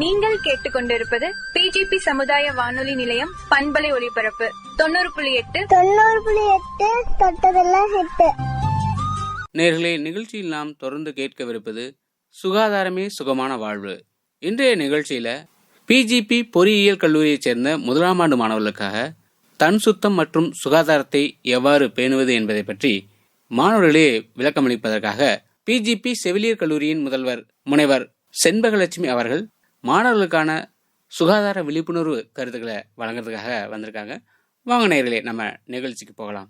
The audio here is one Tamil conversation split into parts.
நீங்கள் கேட்டுக்கொண்டிருப்பது பிஜிபி சமுதாய வானொலி நிலையம் பண்பலை ஒலிபரப்பு 90.8 தொட்டதெல்லாம் ஹிட். நேர்களே, நிகழ்ச்சியில் நாம் தொடர்ந்து கேட்கவிருப்பது சுகாதாரமே சுகமான வாழ்வு. இன்றைய நிகழ்ச்சியில பிஜிபி பொறியியல் கல்லூரியைச் சேர்ந்த முதலாம் ஆண்டு மாணவர்களுக்காக தன் சுத்தம் மற்றும் சுகாதாரத்தை எவ்வாறு பேணுவது என்பதை பற்றி மாணவர்களே விளக்கமளிப்பதற்காக பிஜிபி செவிலியர் கல்லூரியின் முதல்வர் முனைவர் செண்பகலட்சுமி அவர்கள் மாணவர்களுக்கான சுகாதார விழிப்புணர்வு கருத்துக்களை வழங்குறதுக்காக வந்திருக்காங்க. வாங்க நேயர்களே, நம்ம நிகழ்ச்சிக்கு போகலாம்.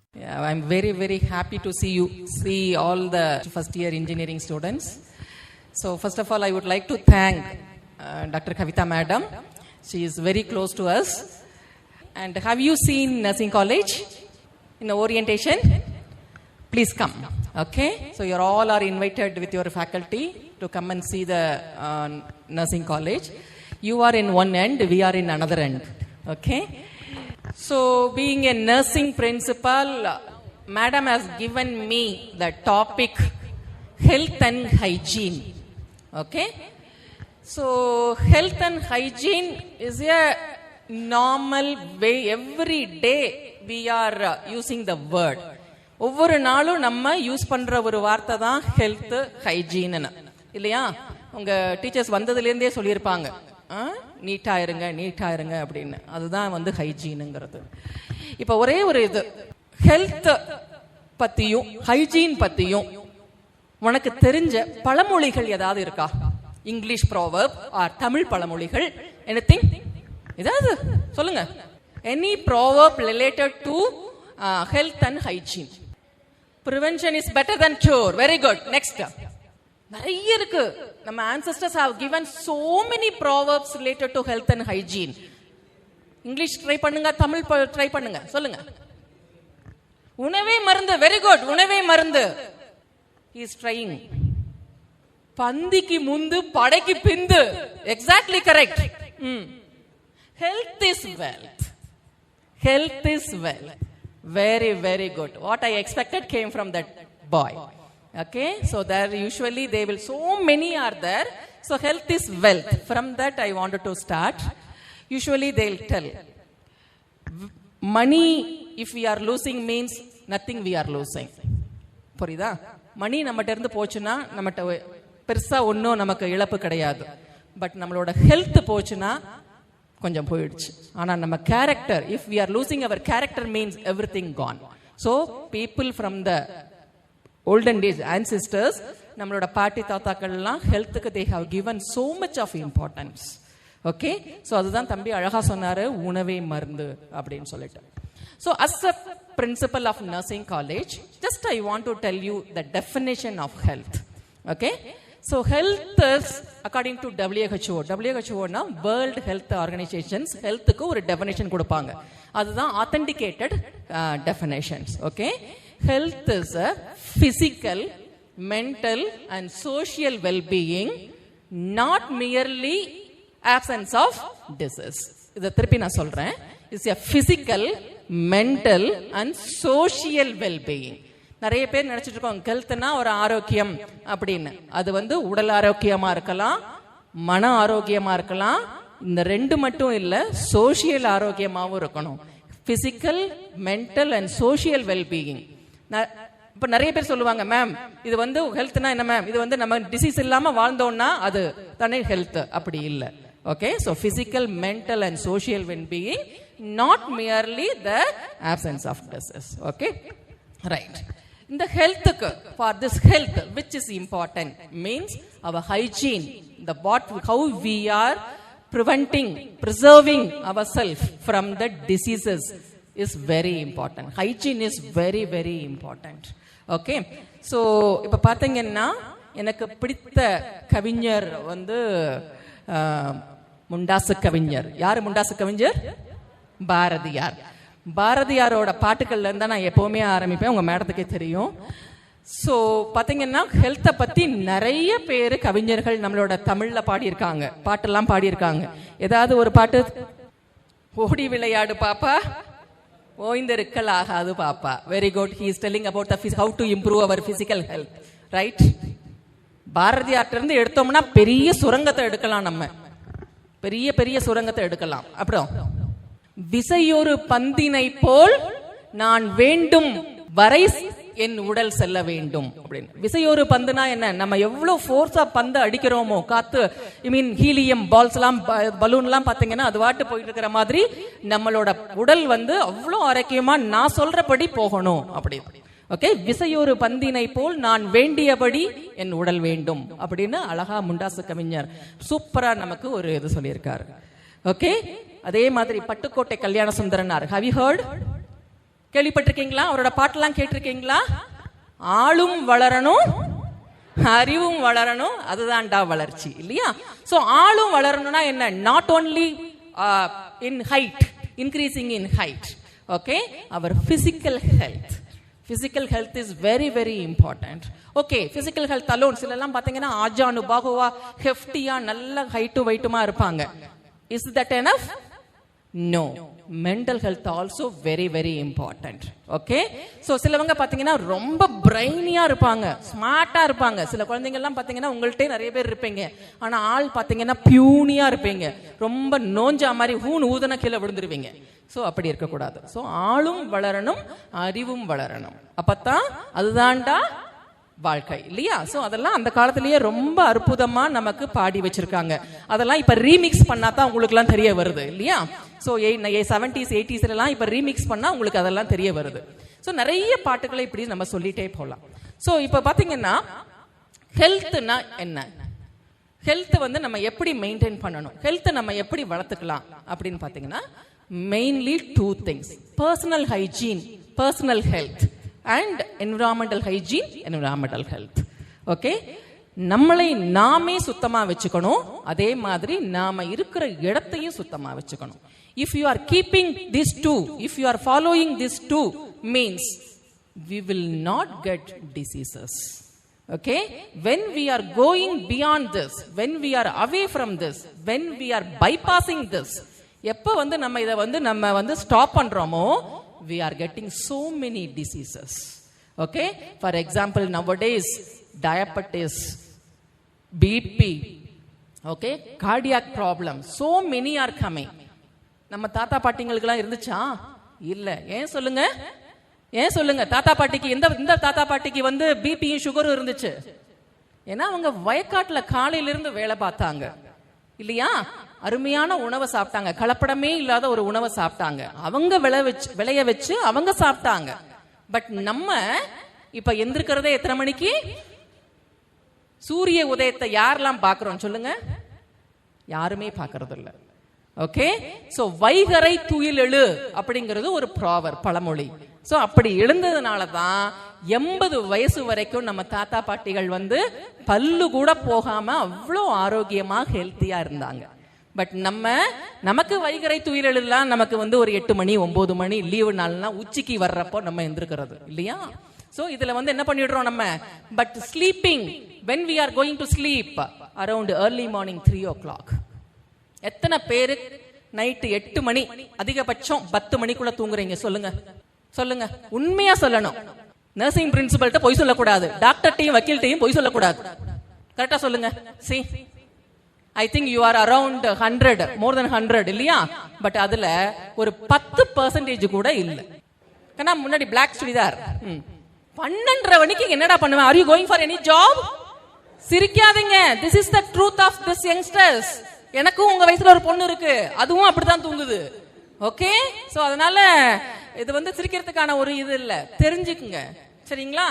I'm very happy to see all the first year engineering students. So first of all, I would like to thank Dr. Kavita madam. She is very close to us. And have you seen nursing college in the orientation? Please come. Okay, so you all are invited with your faculty to come and see the nursing college. You are in one end, we are in another end. Okay, so being a nursing principal, madam has given me the topic health and hygiene. Okay, so health and hygiene is a normal way. Every day we are using the word. ஒவ்வொரு நாளும் நம்ம யூஸ் பண்ற ஒரு வார்த்தை தான் ஹெல்த் ஹைஜீன் இல்லையா? உங்க டீச்சர்ஸ் வந்ததுலேருந்தே சொல்லியிருப்பாங்க, நீட்டா இருங்க அப்படின்னு. அதுதான் ஹைஜீனுங்கிறது. இப்போ ஒரே ஒரு இது ஹெல்த் பத்தியும் ஹைஜீன் பத்தியும் உனக்கு தெரிஞ்ச பழமொழிகள் ஏதாவது இருக்கா? இங்கிலீஷ் ப்ரோவர்ப் ஆர் தமிழ் பழமொழிகள், எனிதிங்? ஏதாவது சொல்லுங்க. Any proverb related to health and hygiene. Prevention is better than cure. Very good. Next. நிறைய இருக்கு. நம்ம ancestors have given so many proverbs related to health and hygiene. English try பண்ணுங்க, தமிழ் ட்ரை பண்ணுங்க, சொல்லுங்க. உணவே மருந்து. Very good. உணவே மருந்து. He is trying. பந்திக்கு முந்து படைக்கு பிந்து. Exactly correct. Health is wealth. Health is wealth. Very good. What I expected came from that boy. Okay, so there usually they will, so many are there. So health is wealth. From that I wanted to start. Usually they'll tell money if we are losing means nothing we are losing. புரியுதா? மணி நம்மகிட்ட இருந்து போச்சுன்னா நம்மகிட்ட பெருசா ஒன்றும் நமக்கு இழப்பு கிடையாது. பட் நம்மளோட ஹெல்த் போச்சுன்னா கொஞ்சம் போயிடுச்சு. ஆனா நம்ம character, if we are losing our character means everything gone. So people from the olden days, ancestors, நம்மளோட பாட்டி தாத்தாக்கள் எல்லாம் ஹெல்த்துக்கு they have given so much of importance. Okay, so அதுதான் தம்பி அழகா சொன்னாரு, உணவே மருந்து அப்படின்னு சொல்லிட்டு. So as a principal of nursing college, just I want to tell you the definition of health. Okay, so health is according to WHO. WHO na World Health Organizations healthக்கு ஒரு definition கொடுப்பாங்க. அதுதான் authenticated definitions. Okay, health is a physical, mental and social well-being, not merely absence of disease. இத திருப்பி நான் சொல்றேன். It's a physical, mental and social well-being. நிறைய பேர் நினைச்சிட்டு இருக்கோம் ஹெல்த்னா ஒரு ஆரோக்கியம் அப்படின்னு. அது உடல் ஆரோக்கியமா இருக்கலாம், மன ஆரோக்கியமா இருக்கலாம். இந்த ரெண்டு மட்டும் இல்ல, சோசியல் ஆரோக்கியமாவும் இருக்கணும். Physical, mental and social wellbeing. இப்ப நிறைய பேர் சொல்லுவாங்க, மேம் இது ஹெல்த்னா என்ன மேம், இது நம்ம டிசீஸ் இல்லாம வாழ்ந்தோம்னா அது தானே ஹெல்த். அப்படி இல்லை. Okay, so physical, mental and social wellbeing, not merely the absence of disease. Okay, right. இந்த ஹெல்த்துக்கு, for this health which is important means our hygiene, the how we are preserving ourselves from the diseases is very important. Hygiene is very important. Okay, so இப்ப பாத்தீங்கன்னா எனக்கு பிடித்த கவிஞர் முண்டாசு கவிஞர். யாரு முண்டாசு கவிஞர்? பாரதியார். பாரதியாரோட பாட்டுகள்ல இருந்தா நான் எப்பவுமே ஆரம்பிப்பேன், உங்க மேடத்துக்கே தெரியும். ஸோ பார்த்தீங்கன்னா ஹெல்த்தை பற்றி நிறைய பேர் கவிஞர்கள் நம்மளோட தமிழில் பாடியிருக்காங்க, பாட்டெல்லாம் பாடியிருக்காங்க. ஏதாவது ஒரு பாட்டு, ஓடி விளையாடு பாப்பா, ஓய்ந்திருக்கல் ஆகாது பாப்பா. Very good. He is telling about the how to improve our physical health. Right. பாரதியார்ட்ட இருந்து எடுத்தோம்னா பெரிய சுரங்கத்தை எடுக்கலாம் நம்ம. பெரிய பெரிய சுரங்கத்தை எடுக்கலாம். அப்புறம் விசையொரு பந்தினை போல் நான் வேண்டும் வரை என் உடல் செல்ல வேண்டும் அப்படின்னு. விசையொரு பந்துனா என்ன? நம்ம எவ்வளவு ஃபோர்ஸா பந்து அடிக்கிறோமோ, காத்து ஹீலியம் பால்ஸ் எல்லாம் பலூன் எல்லாம் பாத்தீங்கன்னா அது வாட்டு போயிட்டு இருக்கிற மாதிரி நம்மளோட உடல் வந்து அவ்வளோ ஆரோக்கியமா நான் சொல்றபடி போகணும் அப்படி. ஓகே, விசையொரு பந்தினை போல் நான் வேண்டியபடி என் உடல் வேண்டும் அப்படின்னு அழகா முண்டாசு கவிஞர் சூப்பரா நமக்கு ஒரு இது சொல்லியிருக்காரு. ஓகே, அதே மாதிரி பட்டுக்கோட்டை கல்யாண சுந்தரனார், ஹவ் யூ ஹர்ட்? கேள்விப்பட்டிருக்கீங்களா? அவரோட பாட்டெல்லாம் கேட்டிருக்கீங்களா? ஆளும் வளரணும், அறிவும் வளரணும், அதுதான்டா வளர்ச்சி இல்லையா? சோ ஆளும் வளரணும்னா என்ன? Not only in height, increasing in height. Okay, our physical health. Physical health is very very important. Okay, physical health alone சில எல்லாம் பாத்தீங்கன்னா ஆஜானு பாகுவா ஹெஃப்டியா நல்ல ஹைட்டு வெயிட்டுமா இருப்பாங்க. Is that enough? No. Mental health also very very important. Okay, so சிலவங்க பாத்தீங்கன்னா ரொம்ப பிரைனியா இருப்பாங்க, ஸ்மார்ட்டா இருப்பாங்க. சில குழந்தைங்க எல்லாம் பாத்தீங்கன்னா உங்கள்கிட்ட நிறைய பேர் இருப்பீங்க, ஆனா ஆள் பாத்தீங்கன்னா பியூனியா இருப்பீங்க, ரொம்ப நோஞ்சா மாதிரி ஹூன் ஊதன கீழே விழுந்துருவீங்க. சோ அப்படி இருக்க கூடாது. சோ ஆளும் வளரணும், அறிவும் வளரணும், அப்பதான் அதுதான்டா வாழ்க்கை இல்லையா? சோ அதெல்லாம் அந்த காலத்திலேயே ரொம்ப அற்புதமா நமக்கு பாடி வச்சிருக்காங்க. அதெல்லாம் இப்ப ரீமிக்ஸ் பண்ணாதான் உங்களுக்கு எல்லாம் தெரிய வருது இல்லையா? சோ 70s 80s எல்லாம் இப்ப ரீமிக்ஸ் பண்ணா உங்களுக்கு அதெல்லாம் தெரிய வருது. சோ நிறைய பாட்டுகளை இப்படி நம்ம சொல்லிட்டே போலாம். சோ இப்ப பாத்தீங்கன்னா ஹெல்த்னா என்ன? ஹெல்த் வந்து நம்ம எப்படி மெயின்டைன் பண்ணணும், ஹெல்த் நம்ம எப்படி வளர்த்துக்கலாம் அப்படின்னு பாத்தீங்கன்னா mainly 2 things: personal hygiene, personal health, and environmental hygiene, environmental health. Okay, நம்மளை நாமே சுத்தமா வச்சுக்கணும், அதே மாதிரி நாம இருக்கிற இடத்தையும் சுத்தமா வச்சுக்கணும். If you are keeping these two, if you are following these two, means we will not get diseases. Okay, when we are going beyond this, when we are away from this, when we are bypassing this, எப்ப வந்து நம்ம இத வந்து நம்ம வந்து ஸ்டாப் பண்றோமோ, we are getting so many diseases. Okay, for example, nowadays diabetes, BP, okay, cardiac problems, so many are coming. நம்ம தாத்தா பாட்டிங்களுக்கெல்லாம் இருந்துச்சா? இல்ல. ஏன் சொல்லுங்க? ஏன் சொல்லுங்க? தாத்தா பாட்டிக்கு இந்த தாத்தா பாட்டிக்கு வந்து பிபியும் சுகரும் இருந்துச்சு. ஏன்னா அவங்க வயக்காட்டுல காலையில இருந்து வேலை பார்த்தாங்க இல்லையா? அருமையான உணவை சாப்பிட்டாங்க, கலப்படமே இல்லாத ஒரு உணவை சாப்பிட்டாங்க, அவங்க விளைய வச்சு அவங்க சாப்பிட்டாங்க. பட் நம்ம இப்ப எந்திருக்கிறதே எத்தனை மணிக்கு? சூரிய உதயத்தை யாரெல்லாம் பாக்குறோம் சொல்லுங்க? யாருமே பாக்குறது இல்ல. ஓகே, சோ வைகரை துயில் எழு அப்படிங்கிறது ஒரு ப்ராவர், பழமொழி. சோ அப்படி எழுந்ததுனாலதான் 80 வயசு வரைக்கும் நம்ம தாத்தா பாட்டிகள் வந்து பல்லு கூட போகாம அவ்வளோ ஆரோக்கியமா ஹெல்த்தியா இருந்தாங்க. பட் நமக்கு வைகரை துயில் எழுலாம் நமக்கு வந்து ஒரு 8 மணி 9 மணி லீவு நாள்னா உச்சிக்கு வர்றப்போ நம்ம எந்திருக்கிறது இல்லையா? சோ இதுல வந்து என்ன பண்ணிடுறோம் நம்ம? But sleeping, when we are going to sleep around early morning 3 o'clock. எத்தனை பேரு நைட்டு 8 மணி அதிகபட்சம் 10 மணிக்குள்ள தூங்குறீங்க சொல்லுங்க? சொல்லுங்க, உண்மையா சொல்லணும். நர்சிங் பிரின்சிபல்ட்ட பொய் சொல்லக்கூடாது, டாக்டர்ட்டையும் வக்கீல்ட்டையும் பொய் சொல்லக்கூடாது. கரெக்டா சொல்லுங்க. see, I think you are around 100, more than 100 இல்லையா? பட் அதுல ஒரு 10% கூட இல்ல. கண்ணா முன்னாடி பிளாக் சுடிதார் 12:30 மணிக்கு என்னடா பண்ணுவேன்? are you going for any job? சிரிக்காதீங்க. this is the truth of this youngsters. எனக்கும் உங்க வயசுல ஒரு பொண்ணு இருக்கு, அதுவும் அப்படிதான் தூங்குது. ஓகே, சோ அதனால இது வந்து சிரிக்கிறதுக்கான ஒரு இது இல்ல, தெரிஞ்சுக்குங்க சரிங்களா?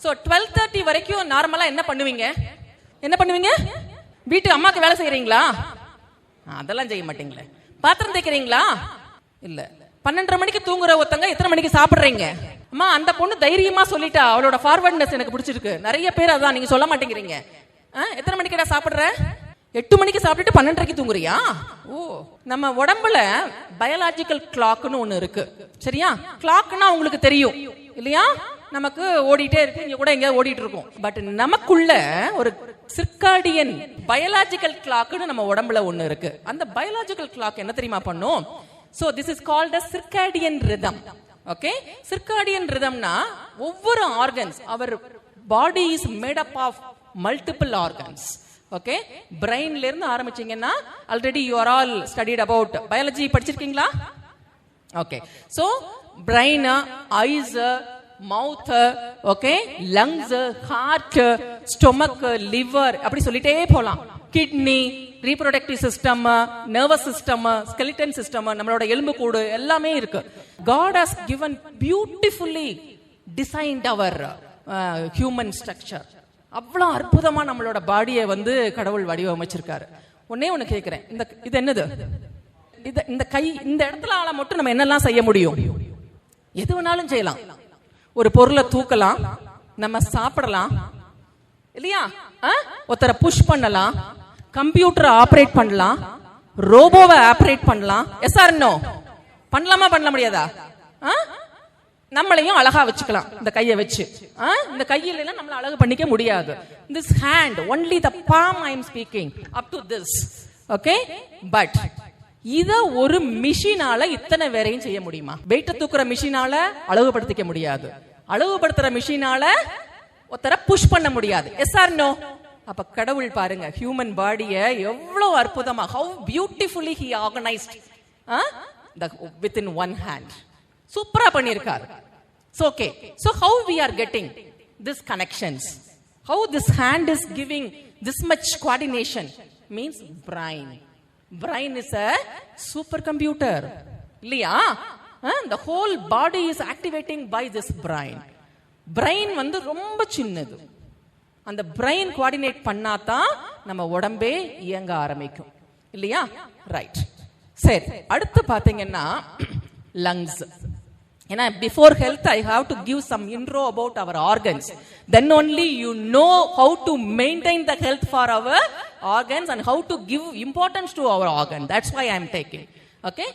சோ 12:30 வரைக்கும் நார்மலா என்ன பண்ணுவீங்க? என்ன பண்ணுவீங்க? வீட்டு அம்மாக்கு வேலை செய்யறீங்களா? அதெல்லாம் செய்ய மாட்டீங்களே. பாத்திரம் தேய்க்கிறீங்களா? இல்ல. 12:30 மணிக்கு தூங்குற ஒருத்தங்க எத்தனை மணிக்கு சாப்பிடுறீங்க? அம்மா அந்த பொண்ணு தைரியமா சொல்லிட்டா, அவளோட ஃபார்வர்ட்னஸ் எனக்கு பிடிச்சிருக்கு. நிறைய பேர் அதான் நீங்க சொல்ல மாட்டேங்கிறீங்க. எத்தனை மணிக்கு சாப்பிடுற? 8 மணிக்கு சாப்பிட்டுட்டு 12:30க்கு தூங்குறியா? ஓ, நம்ம உடம்புல பயாலஜிக்கல் கிளாக்னு ஒண்ணு இருக்கு சரியா? கிளாக்னா உங்களுக்கு தெரியும் இல்லையா? நமக்கு ஓடிட்டே இருக்கு, இங்க கூட எங்க ஓடிட்டு இருக்கும். பட் நமக்குள்ள ஒரு சிர்காடியன் பயாலஜிக்கல் கிளாக்னு நம்ம உடம்புல ஒண்ணு இருக்கு. அந்த பயாலஜிக்கல் கிளாக் என்ன தெரியுமா பண்ணும்? So this is called a circadian rhythm. Okay, circadian rhythmனா ஒவ்வொரு organs, our body is made up of multiple organs. Okay, பிரெயின்ல இருந்து ஆரம்பிச்சீங்கன்னா already you are all studied about biology படிச்சிருக்கீங்களா? Okay, so brain, eyes, mouth, okay, lungs, heart, stomach, liver, அப்படி சொல்லிட்டே போலாம். Kidney, reproductive system, nervous system, skeleton system, நம்மளோட எலும்பு கூடு எல்லாமே இருக்கு. God has given beautifully designed our human structure. அவ்வளோ அற்புதமா நம்மளோட பாடியை வந்து கடவுள் வடிவமைச்சிருக்காரு. ஒன்னே ஒண்ணு கேட்கிறேன், இது என்னது? இந்த கை இந்த இடத்துல ஆள மட்டும் நம்ம என்னெல்லாம் செய்ய முடியும்? எது வேணாலும் செய்யலாம். ஒரு பொருளை தூக்கலாம், நம்ம சாப்பிடலாம் இல்லையா, ஒருத்தரை புஷ் பண்ணலாம், கம்ப்யூட்டரை ஆபரேட் பண்ணலாம், ரோபோவை ஆபரேட் பண்ணலாம். Yes or no? பண்ணலாமா பண்ணல முடியாதா? நம்மளையும் அழகா வச்சுக்கலாம் இந்த கையை வச்சு. இந்த கையில எல்லாம் நம்மள அழகு பண்ணிக்க முடியாது. This hand, only the palm I am speaking, up to this. Okay, but இத ஒரு மிஷினால இத்தனை வேறையும் செய்ய முடியுமா? வெயிட்ட தூக்குற மிஷினால அழகுபடுத்திக்க முடியாது. அழகுபடுத்துற மிஷினால ஒருத்தர புஷ் பண்ண முடியாது. Yes or no? அப்ப கடவுள் பாருங்க ஹியூமன் பாடியை எவ்வளவு அற்புதமா, how beautifully he organized within one hand. சூப்பரா பண்ணிருக்காரு. So okay, so how we are getting this connections, how this hand is giving this much coordination means brain is a supercomputer இல்லையா? the whole body is activating by this brain வந்து ரொம்ப சின்னது. அந்த brain coordinate பண்ணாதான் நம்ம உடம்பே இயங்க ஆரம்பிக்கும் இல்லையா? ரைட், சரி. அடுத்து பாத்தீங்கன்னா lungs. ஏன்னா before health I have to give some intro about our organs, then only you know how to maintain the health for our organs and how to give importance to our organ. That's why I am taking. Okay,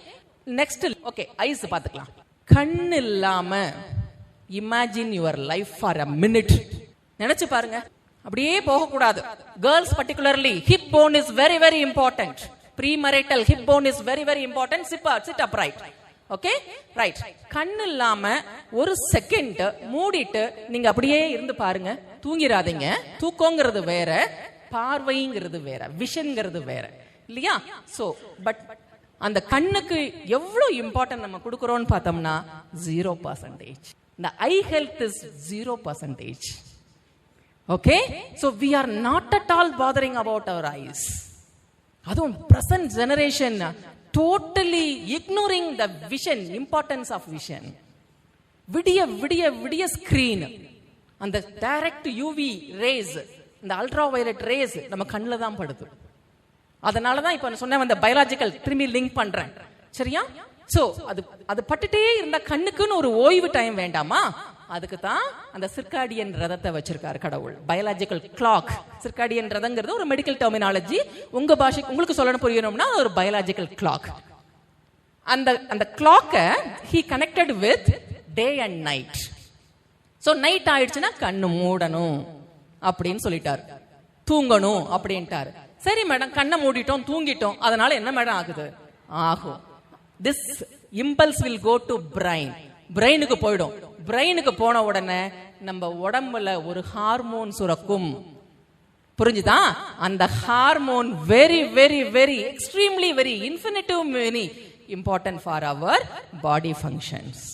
next, okay, eyes பாத்துக்கலாம். கண் இல்லாம imagine your life for a minute. நினைச்சு பாருங்க, அப்படியே போக கூடாது. girls particularly, hip bone is very very important. premarital hip bone is very very important. sit upright. Okay, right. கண்ணு இல்லாம ஒரு செகண்ட் மூடிட்டு நீங்க அப்படியே இருந்து பாருங்க. தூங்கிராதீங்க. தூக்கங்கிறது வேற, பார்வைங்கிறது வேற, விஷன்ங்கிறது வேற இல்லையா? சோ பட் அந்த கண்ணுக்கு எவ்வளவு இம்பார்ட்டன்ட் நம்ம கொடுக்கறோம்னு பார்த்தோம்னா 0%. இந்த eye health is 0%. Okay, so we are not at all bothering about our eyes. அதுவும் present generation totally ignoring the vision, importance of vision. விடிய screen, அந்த direct UV rays, இந்த ultraviolet rays நம்ம கண்ணுல தான் படுது. அதனால தான் இப்ப சொன்ன அந்த பயாலஜிக்கல் திரும்பி லிங்க் பண்றேன், சரியா? சோ அது பட்டுட்டே இருந்த கண்ணுக்குன்னு ஒரு ஓய்வு டைம் வேண்டாமா? அதுக்கு தான் அந்த சிர்காடியன் ரதத்தை வச்சிருக்காரு கடவுள், பயாலஜிக்கல் கிளாக். சிர்காடியன் ரதங்கிறது ஒரு மெடிக்கல் டெர்மினாலஜி. உங்க பாஷைக்கு உங்களுக்கு சொல்லணும் புரியணும்னா ஒரு பயாலஜிக்கல் கிளாக். அந்த கிளாக்கை he connected with day and night. So night ஆயிடுச்சுன்னா கண்ணு மூடணும் அப்படின்னு சொல்லிட்டாரு, தூங்கணும் அப்படின்ட்டாரு. சரி மேடம், கண்ணை மூடிட்டோம், தூங்கிட்டோம், அதனால என்ன மேடம் ஆகுது? ஆகும். this impulse will go to brain. பிரெயினுக்கு போயிடும். பிரெயினுக்கு போன உடனே நம்ம உடம்புல ஒரு ஹார்மோன் சுரக்கும். புரிஞ்சுதா? அந்த hormone very very very extremely very infinitive very important for our body functions.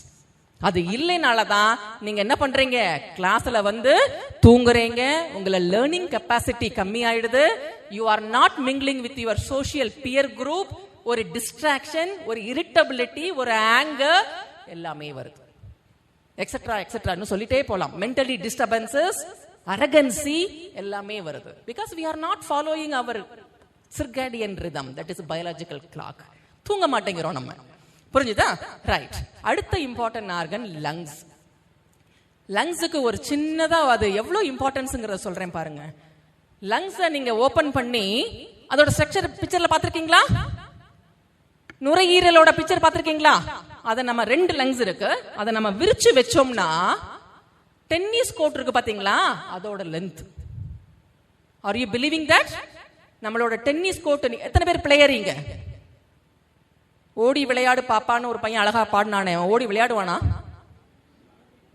அது இல்லைனாலதான் நீங்க என்ன பண்றீங்க, கிளாஸ்ல வந்து தூங்குறீங்க, உங்களை லேர்னிங் கெப்பாசிட்டி கம்மி ஆயிடுது. You are not mingling with your social pier group. ஒரு டிஸ்ட்ராக்ஷன், ஒரு இரிட்டபிலிட்டி, ஒரு ஆங்கர் எல்லாமே வருது. எக்ஸெட்ரா எக்ஸெட்ரான்னு சொல்லிட்டே போலாம். மென்டலி டிஸ்டர்பன்சஸ், அரகன்சி எல்லாமே வருது. Because we are not following our circadian rhythm, that is biological clock. தூங்க மாட்டேங்கிறோம் நம்ம. புரிஞ்சுதா? ரைட். அடுத்த இம்பார்ட்டன்ட் ஆர்கன் லங்ஸ். லங்ஸுக்கு ஒரு சின்னதா அது எவ்வளவு இம்பார்ட்டன்ஸ்ங்கறத சொல்றேன் பாருங்க. லங்ஸை நீங்க ஓபன் பண்ணி அதோட ஸ்ட்ரக்சர் பிக்சர்ல பாத்திருக்கீங்களா? நுரையீரலோட பிக்சர் பாத்திருக்கீங்களா? அத நம்ம 2 லங்ஸ் இருக்கு. அத நம்ம விரிச்சு வெச்சோம்னா டென்னிஸ் கோர்ட் இருக்கு பாத்தீங்களா, அதோட length. Are you believing that? நம்மளோட டென்னிஸ் கோர்ட் எத்தனை பேர் பிளேயரிங்க? ஓடி விளையாடு பாப்பான்னு ஒரு பையன் அழகா பாடினானே, ஓடி விளையாடுவானா?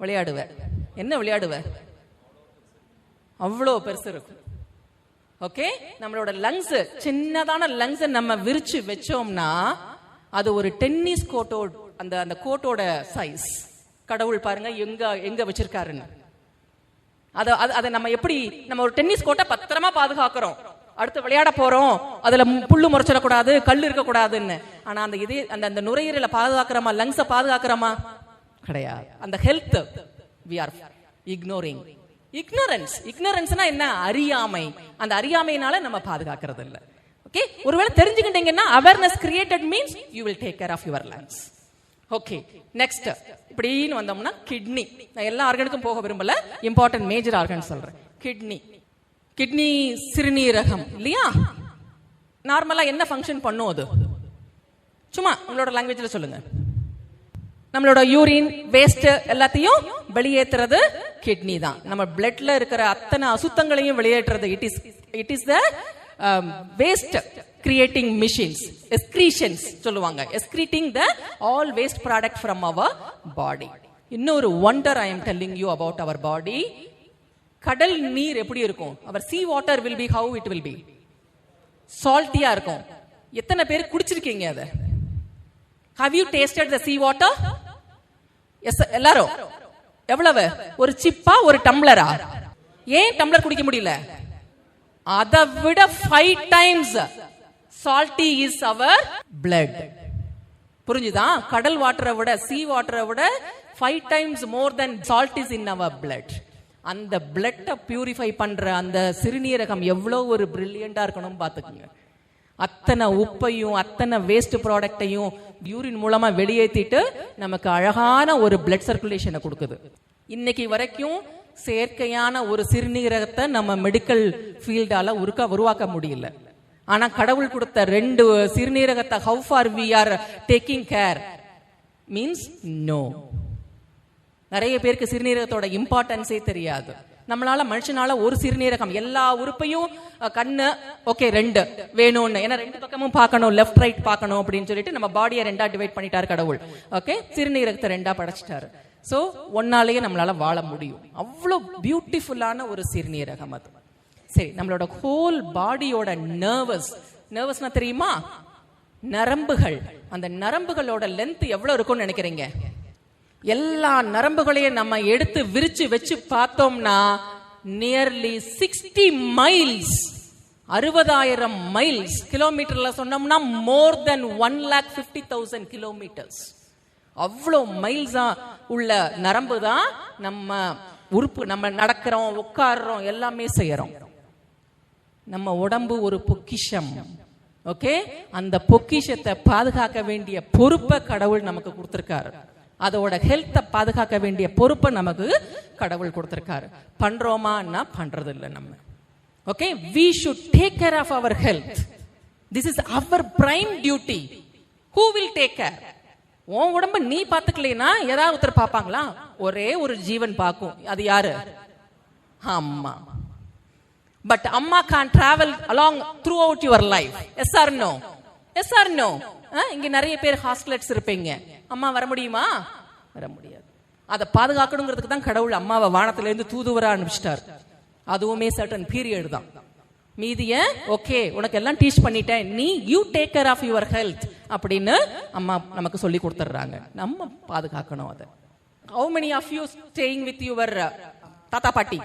விளையாடுவ. என்ன விளையாடுவ? அவ்வளோ பெருசு இருக்கும். ஓகே, நம்மளோட லங்ஸ், சின்னதான லங்ஸ் நம்ம விரிச்சு வச்சோம்னா அது ஒரு டென்னிஸ் கோர்ட்டோட அந்த கோர்ட்டோட சைஸ். கடவுள் பாருங்க எங்க வச்சிருக்காருன்னு. அதை நம்ம எப்படி, நம்ம ஒரு டென்னிஸ் கோர்ட்டை பத்திரமா பாதுகாக்கிறோம், அடுத்து விளையாட போறோம், அதுல புல்லு முறைச்சிடக்கூடாது, கல் இருக்கக்கூடாதுன்னு. ஆனா அந்த நுரையீரலை பாதுகாக்கிறோமா, லங்ஸை பாதுகாக்கிறோமா? கிடையாது. அந்த health we are ignoring. ignorance என்ன? அறியாமை. அந்த அறியாமையினால நம்ம பாதுகாக்கிறது இல்ல. ஓகே, ஒருவேளை தெரிஞ்சுக்கிட்டீங்கன்னா awareness created means you will take care of your lungs. Okay, next இப்படின்னு வந்தோம்னா கிட்னி. நான் எல்லா ஆர்கனுக்கும் போக விரும்பல, இம்பார்ட்டன்ட் மேஜர் ஆர்கன் சொல்றேன். கிட்னி சிறுநீரகம் இல்லையா? நார்மலா என்ன ஃபங்க்ஷன் பண்ணும் அது? சும்மா உங்களோட லாங்குவேஜ்ல சொல்லுங்க. நம்மளோட யூரின் வேஸ்ட் எல்லாத்தையும் வெளியேற்றுறது கிட்னி தான். நம்ம பிளட்ல இருக்கிற அத்தனை அசுத்தங்களையும் வெளியேற்றுறது it is the waste creating machines, excretions சொல்லுவாங்க, excreting the all waste product from our body. இன்னொரு wonder I am telling you about our body. கடல் நீர் எப்படி இருக்கும்? அவர் sea water will be how it will be salty-ஆ இருக்கும். எத்தனை பேர் குடிச்சிருக்கீங்க அத? Have you tasted the sea water? Yes, எல்லாரும் எவ்வளவு? ஒரு சிப்பா, ஒரு டம்ளரா? ஏன் டம்ளர் குடிக்க முடியல? அதை விட 5 times salty is our blood. புரிஞ்சுதா? கடல் வாட்டரை விட, sea வாட்டரை விட 5 times more than salt is in our blood. அந்த பிளட்டை பியூரிஃபை பண்ற அந்த சிறுநீரகம் எவ்வளவு ஒரு பிரில்லியண்டா இருக்கணும் பாத்துக்கோங்க. அத்தனை உப்பையும் அத்தனை வேஸ்ட் ப்ராடக்டையும் யூரின் மூலமா வெளியேற்றிட்டு நமக்கு அழகான ஒரு பிளட் சர்க்குலேஷனை கொடுக்குது. இன்னைக்கு வரைக்கும் செயற்கையான ஒரு சிறுநீரகத்தை நம்ம மெடிக்கல் ஃபீல்டால உருவாக்க முடியல. ஆனா கடவுள் கொடுத்த 2 சிறுநீரகத்தை how far we are taking care means no. நிறைய பேருக்கு சிறுநீரகத்தோட இம்பார்ட்டன்ஸே தெரியாது. நம்மளால மனுஷனால ஒரு சிறுநீரகம், எல்லா உறுப்பையும், கண்ணு ஓகே 2 வேணும்னு, ஏன்னா 2 பக்கமும் பார்க்கணும், லெஃப்ட் ரைட் பார்க்கணும் அப்படின்னு சொல்லிட்டு நம்ம பாடியை 2ஆ டிவைட் பண்ணிட்டாரு கடவுள். ஓகே, சிறுநீரகத்தை 2ஆ படைச்சிட்டாரு. சோ ஒன்னாலேயே நம்மளால வாழ முடியும். அவ்வளவு பியூட்டிஃபுல்லான ஒரு சிறுநீரகம் அது. சரி, நம்மளோட ஹோல் பாடியோட நர்வஸ்னா தெரியுமா? நரம்புகள். அந்த நரம்புகளோட லென்த் எவ்வளவு இருக்கும்னு நினைக்கிறீங்க? எல்லா நரம்புகளையும் நம்ம எடுத்து விரிச்சு வச்சு பார்த்தோம்னா நியர்லி 60 miles, 60,000 miles. கிலோமீட்டர்ல சொன்னோம்னா more than 1,50,000 kilometers. அவ்வளோ மைல்ஸா உள்ள நரம்பு தான் நம்ம உறுப்பு. நம்ம நடக்கிறோம், உட்கார்றோம், எல்லாமே செய்யறோம். நம்ம உடம்பு ஒரு பொக்கிஷம். ஓகே, அந்த பொக்கிஷத்தை பாதுகாக்க வேண்டிய பொறுப்பை கடவுள் நமக்கு கொடுத்திருக்காரு. அதோட ஹெல்த்தை பாதுகாக்க வேண்டிய பொறுப்பை நமக்கு கடவுள் கொடுத்திருக்காரு. பண்றோமான்னா பண்றது இல்லை நம்ம. Okay, we should take care of our health. This is our prime duty. Who will take care? உன் உடம்ப நீ பாத்துக்கலைன்னா ஏதாவது ஒருத்தர் பார்ப்பாங்களா? ஒரே ஒரு ஜீவன் பார்க்கும். அது யாரு? அம்மா. But அம்மா can travel along throughout your life. Yes or no? Yes or no? இங்க நிறைய பேர் ஹாஸ்டலர்ஸ் இருப்பீங்க. அம்மா வர முடியுமா? வர முடியாது. அதை பாதுகாக்கணுங்கிறதுக்கு தான் கடவுள் அம்மாவை வானத்துல இருந்து தூதுவரா அனுப்பிச்சிட்டார். அதுவுமே சர்டன் பீரியட் தான். மீதிய ஓகே உனக்கு எல்லாம் டீச் பண்ணிட்டேன், நீ you take care of your health அப்படின்னு அம்மா நமக்கு சொல்லி கொடுத்துட்றாங்க. நம்ம பாதுகாக்கணும் அதை. How many of you staying with your தாத்தா பாட்டி?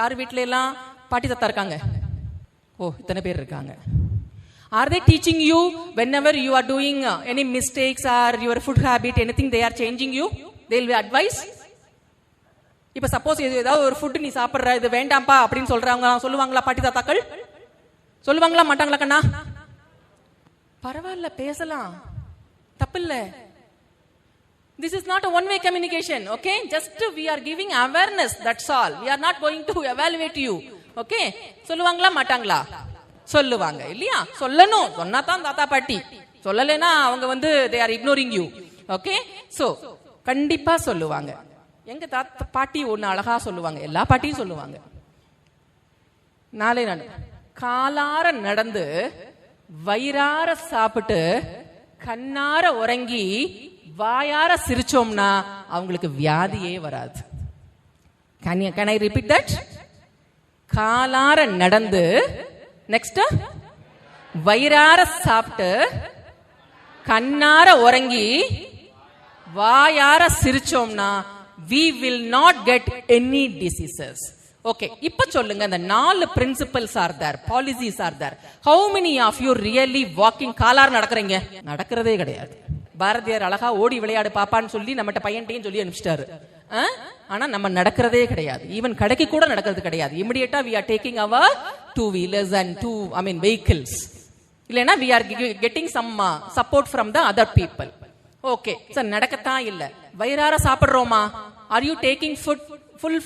யார் வீட்ல எல்லாம் பாட்டி தாத்தா இருக்காங்க? ஓ, இத்தனை பேர் இருக்காங்க. Are they teaching you whenever you are doing any mistakes or your food habit, anything they are changing you? They will advise. இப்ப சப்போஸ் ஏதாவது ஒரு ஃபுட் நீ சாப்பிடுற, இது வேண்டாம்பா அப்படின்னு சொல்லுவாங்களா பாட்டி தாத்தாக்கள்? சொல்லுவாங்களா மாட்டாங்களா கண்ணா? பரவாயில்ல, பேசலாம், தப்பில்ல. This is not a one way communication. Okay, just we are giving awareness, that's all. We are not going to evaluate you. Okay, சொல்லுவாங்களா மாட்டாங்களா? சொல்லுவாங்க இல்லையா? சொல்லணும், சொன்னா தான் தாத்தா பாட்டி. சொல்லலைன்னா அவங்க they are ignoring you. Okay, so கண்டிப்பா சொல்லுவாங்க. எங்க தாத்தா பாட்டி ஒன்னு அழகா சொல்லுவாங்க, எல்லா பாட்டியும் சொல்லுவாங்க. நாளை நான் காலார நடந்து வயிறார சாப்பிட்டு கண்ணார உறங்கி வாயார சிரிச்சோம்னா அவங்களுக்கு வியாதியே வராது. Can I repeat that? காலார நடந்து, நெக்ஸ்ட் வயிறார சாப்பிட்டு, கண்ணார உறங்கி, வாயார சிரிச்சோம்னா we will not get any diseases. Okay, இப்ப சொல்லுங்க, இந்த 4 principles are there, policies are there. How many of you really walking காலார் நடக்கறீங்க? நடக்கிறதே கிடையாது. பாரதியார் அழகா ஓடி விளையாடு பாப்பான்னு சொல்லி நம்மகிட்ட பையன்ட்டையும் சொல்லி அனுப்பிச்சிட்டாரு. ஆனா நம்ம நடக்கிறதே கிடையாது. ஈவன் கடைக்கு கூட நடக்கிறது கிடையாது. இமிடியேட்டா we are taking our 2 wheelers and vehicles. இல்லனா we are getting some support from the other people. Okay, so நடக்கத்தான் இல்ல. வயிறார சாப்பிடுறோமா? Are you taking full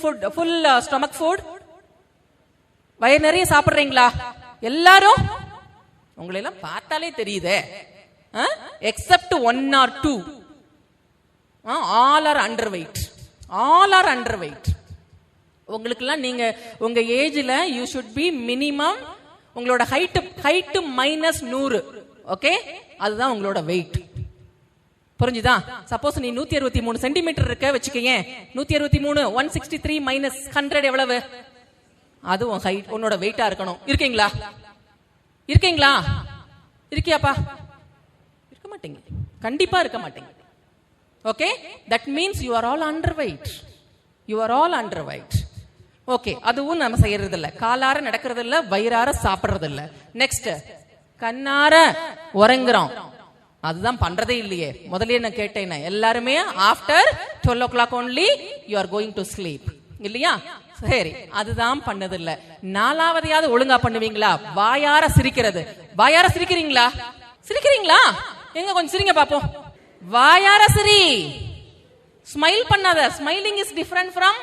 stomach food? வயிறு நிறைய சாப்பிடுறீங்களா எல்லாரும்? உங்களை எல்லாம் பார்த்தாலே தெரியுதே. Except 1 or 2, all are underweight. உங்களுக்கெல்லாம் நீங்க உங்க ஏஜ்ல you should be minimum, உங்களோட ஹைட் -100. ஓகே, அதுதான் உங்களோட வெயிட். புரிஞ்சுதா? சப்போஸ் நீ 163 சென்டிமீட்டர் இருக்க வச்சுக்கேன், 163 163 -100 எவ்வளவு? அது உன் ஹைட், உன்னோட வெயிட்டா இருக்கணும். இருக்கீங்களா? இருக்கியாப்பா? இருக்க மாட்டீங்க, கண்டிப்பா இருக்க மாட்டீங்க. Okay, that means you are all underweight. Okay, அதுவும் நம்ம செய்யறது இல்ல. காலார நடக்கிறது இல்ல, வயிறார சாப்பிடுறது இல்ல. நெக்ஸ்ட், கண்ணார உறங்குறோம், அதுதான் பண்றதே இல்லையே. முதல்ல நான் கேட்டேன், எல்லாருமே after 12 o'clock only you are going to sleep, இல்லையா? சரி, அதுதான் பண்ணது இல்ல. 4வதையாவது ஒழுங்கா பண்ணுவீங்களா? வாயார சிரிக்கிறது. வாயார சிரிக்கிறீங்களா? எங்க கொஞ்சம் சிரிங்க பாப்போம். வாயார சிரி, ஸ்மைல் பண்ணாத. Smiling is different from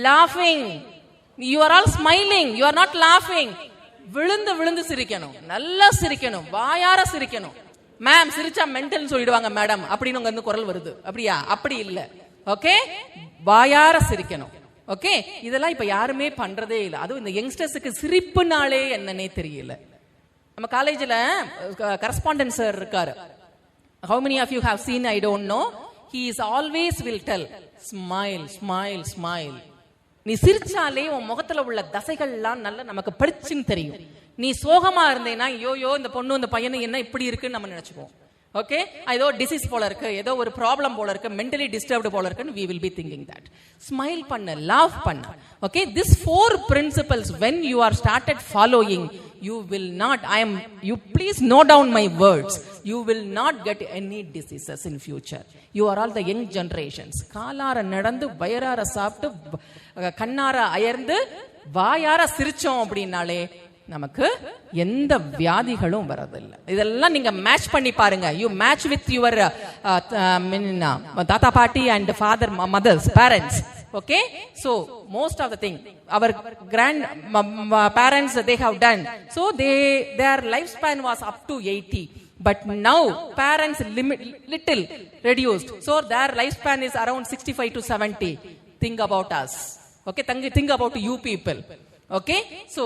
laughing. You are all smiling, you are not laughing. விழுந்து சிரிக்கணும், நல்லா சிரிக்கணும், வாயார சிரிக்கணும். மேம் சிரிச்சா மென்டல் சொல்லிடுவாங்க மேடம் அப்படின்னு உங்க குரல் வருது. அப்படியா? அப்படி இல்ல. ஓகே, வாயார சிரிக்கணும். ஓகே, இதெல்லாம் இப்ப யாருமே பண்றதே இல்ல. அதுவும் இந்த யங்ஸ்டர்ஸுக்கு சிரிப்புனாலே என்னன்னே தெரியல. நம்ம காலேஜ்ல கரஸ்பாண்டன்ட் சார் இருக்காரு. How many of you have seen? I don't know. He is always will tell, smile. நீ சிரிச்சாலே உன் முகத்துல உள்ள தசைகள்லாம் நல்லா நமக்கு படிச்சுன்னு தெரியும். நீ சோகமா இருந்தேன்னா யோயோ இந்த பொண்ணு இந்த பையனு என்ன இப்படி இருக்குன்னு நம்ம நினைச்சுக்குவோம். ஓகே, ஏதோ டிசீஸ் போல இருக்கு, ஏதோ ஒரு ப்ராப்ளம் போல இருக்கு, மென்டலி டிஸ்டர்ப்டு போல இருக்குன்னு we will be thinking that. Smile பண்ணு, laugh பண்ணு. Okay, this 4 principles when you are started following, you will not, you please note down my words, you will not get any diseases in future. You are all the young generations. காலார நடந்து, வயிறார சாப்பிட்டு, கண்ணார அயர்ந்து, வாயார சிரிச்சோம் அப்படின்னாலே நமக்கு எந்த வியாதிகளும் வரதில்லை. இதெல்லாம் நீங்க மேட்ச் பண்ணி பாருங்க. யூ மேட்ச் வித் யுவர் தாத்தா பாட்டி and father mothers parents. Okay, so most of the thing our grand parents they have done, so their lifespan was up to 80, but now parents little reduced, so their lifespan is around 65 to 70. Think about us. Okay, think about you people. Okay, so